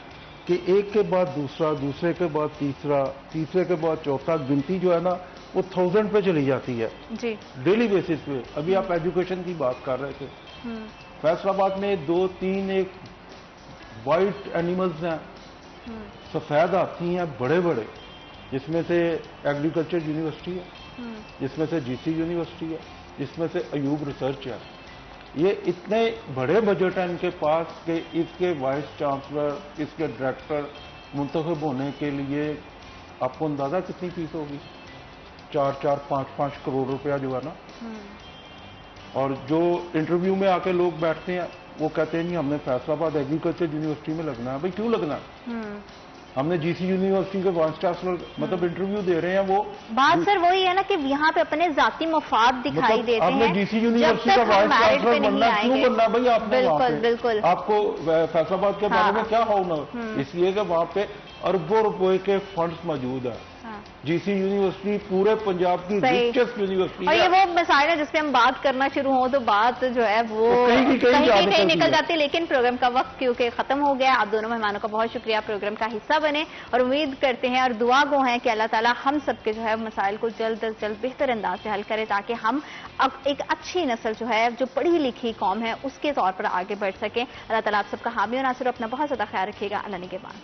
کہ ایک کے بعد دوسرا، دوسرے کے بعد تیسرا، تیسرے کے بعد چوتھا، گنتی جو ہے نا وہ 1000 پہ چلی جاتی ہے جی. ڈیلی بیسس پہ. ابھی آپ ایجوکیشن کی بات کر رہے تھے، فیصل آباد میں 2-3 ایک وائٹ اینیملز ہیں، سفید ہاتھی ہیں بڑے بڑے، جس میں سے ایگریکلچر یونیورسٹی ہے، جس میں سے جی سی یونیورسٹی ہے، جس میں سے ایوب ریسرچ ہے. یہ اتنے بڑے بجٹ ہیں ان کے پاس کہ اس کے وائس چانسلر، اس کے ڈائریکٹر منتخب ہونے کے لیے آپ کو اندازہ کتنی فیس ہوگی؟ 4-4, 5-5 کروڑ روپیہ جو ہے نا. اور جو انٹرویو میں آ کے لوگ بیٹھتے ہیں وہ کہتے ہیں نہیں ہم نے فیصل آباد ایگریکلچر یونیورسٹی میں لگنا ہے. بھائی کیوں لگنا ہے؟ ہم نے جی سی یونیورسٹی کے وائس چانسلر مطلب انٹرویو دے رہے ہیں. وہ بات سر وہی ہے نا کہ یہاں پہ اپنے ذاتی مفاد دکھائی دیتے ہیں. آپ نے جی سی یونیورسٹی کا وائس چانسلر بننا کیوں بننا بھائی؟ آپ نے بالکل بالکل آپ کو فیصل آباد کے بارے میں کیا ہونا؟ اس لیے کہ وہاں پہ اربوں روپے کے فنڈز موجود ہیں. جی سی یونیورسٹی پورے پنجاب کی ریچسٹ یونیورسٹی اور ہے. یہ وہ مسائل ہے جس پہ ہم بات کرنا شروع ہوں تو بات جو ہے وہ کہیں نکل جاتی ہے. لیکن پروگرام کا وقت کیونکہ ختم ہو گیا. آپ دونوں مہمانوں کا بہت شکریہ پروگرام کا حصہ بنے، اور امید کرتے ہیں اور دعا گو ہیں کہ اللہ تعالیٰ ہم سب کے جو ہے مسائل کو جلد از جلد بہتر انداز سے حل کرے تاکہ ہم اب ایک اچھی نسل جو ہے جو پڑھی لکھی قوم ہے اس کے طور پر آگے بڑھ سکیں. اللہ تعالیٰ آپ سب کا حامی و ناصر. اپنا بہت زیادہ خیال رکھیے گا. اللہ نگہبان.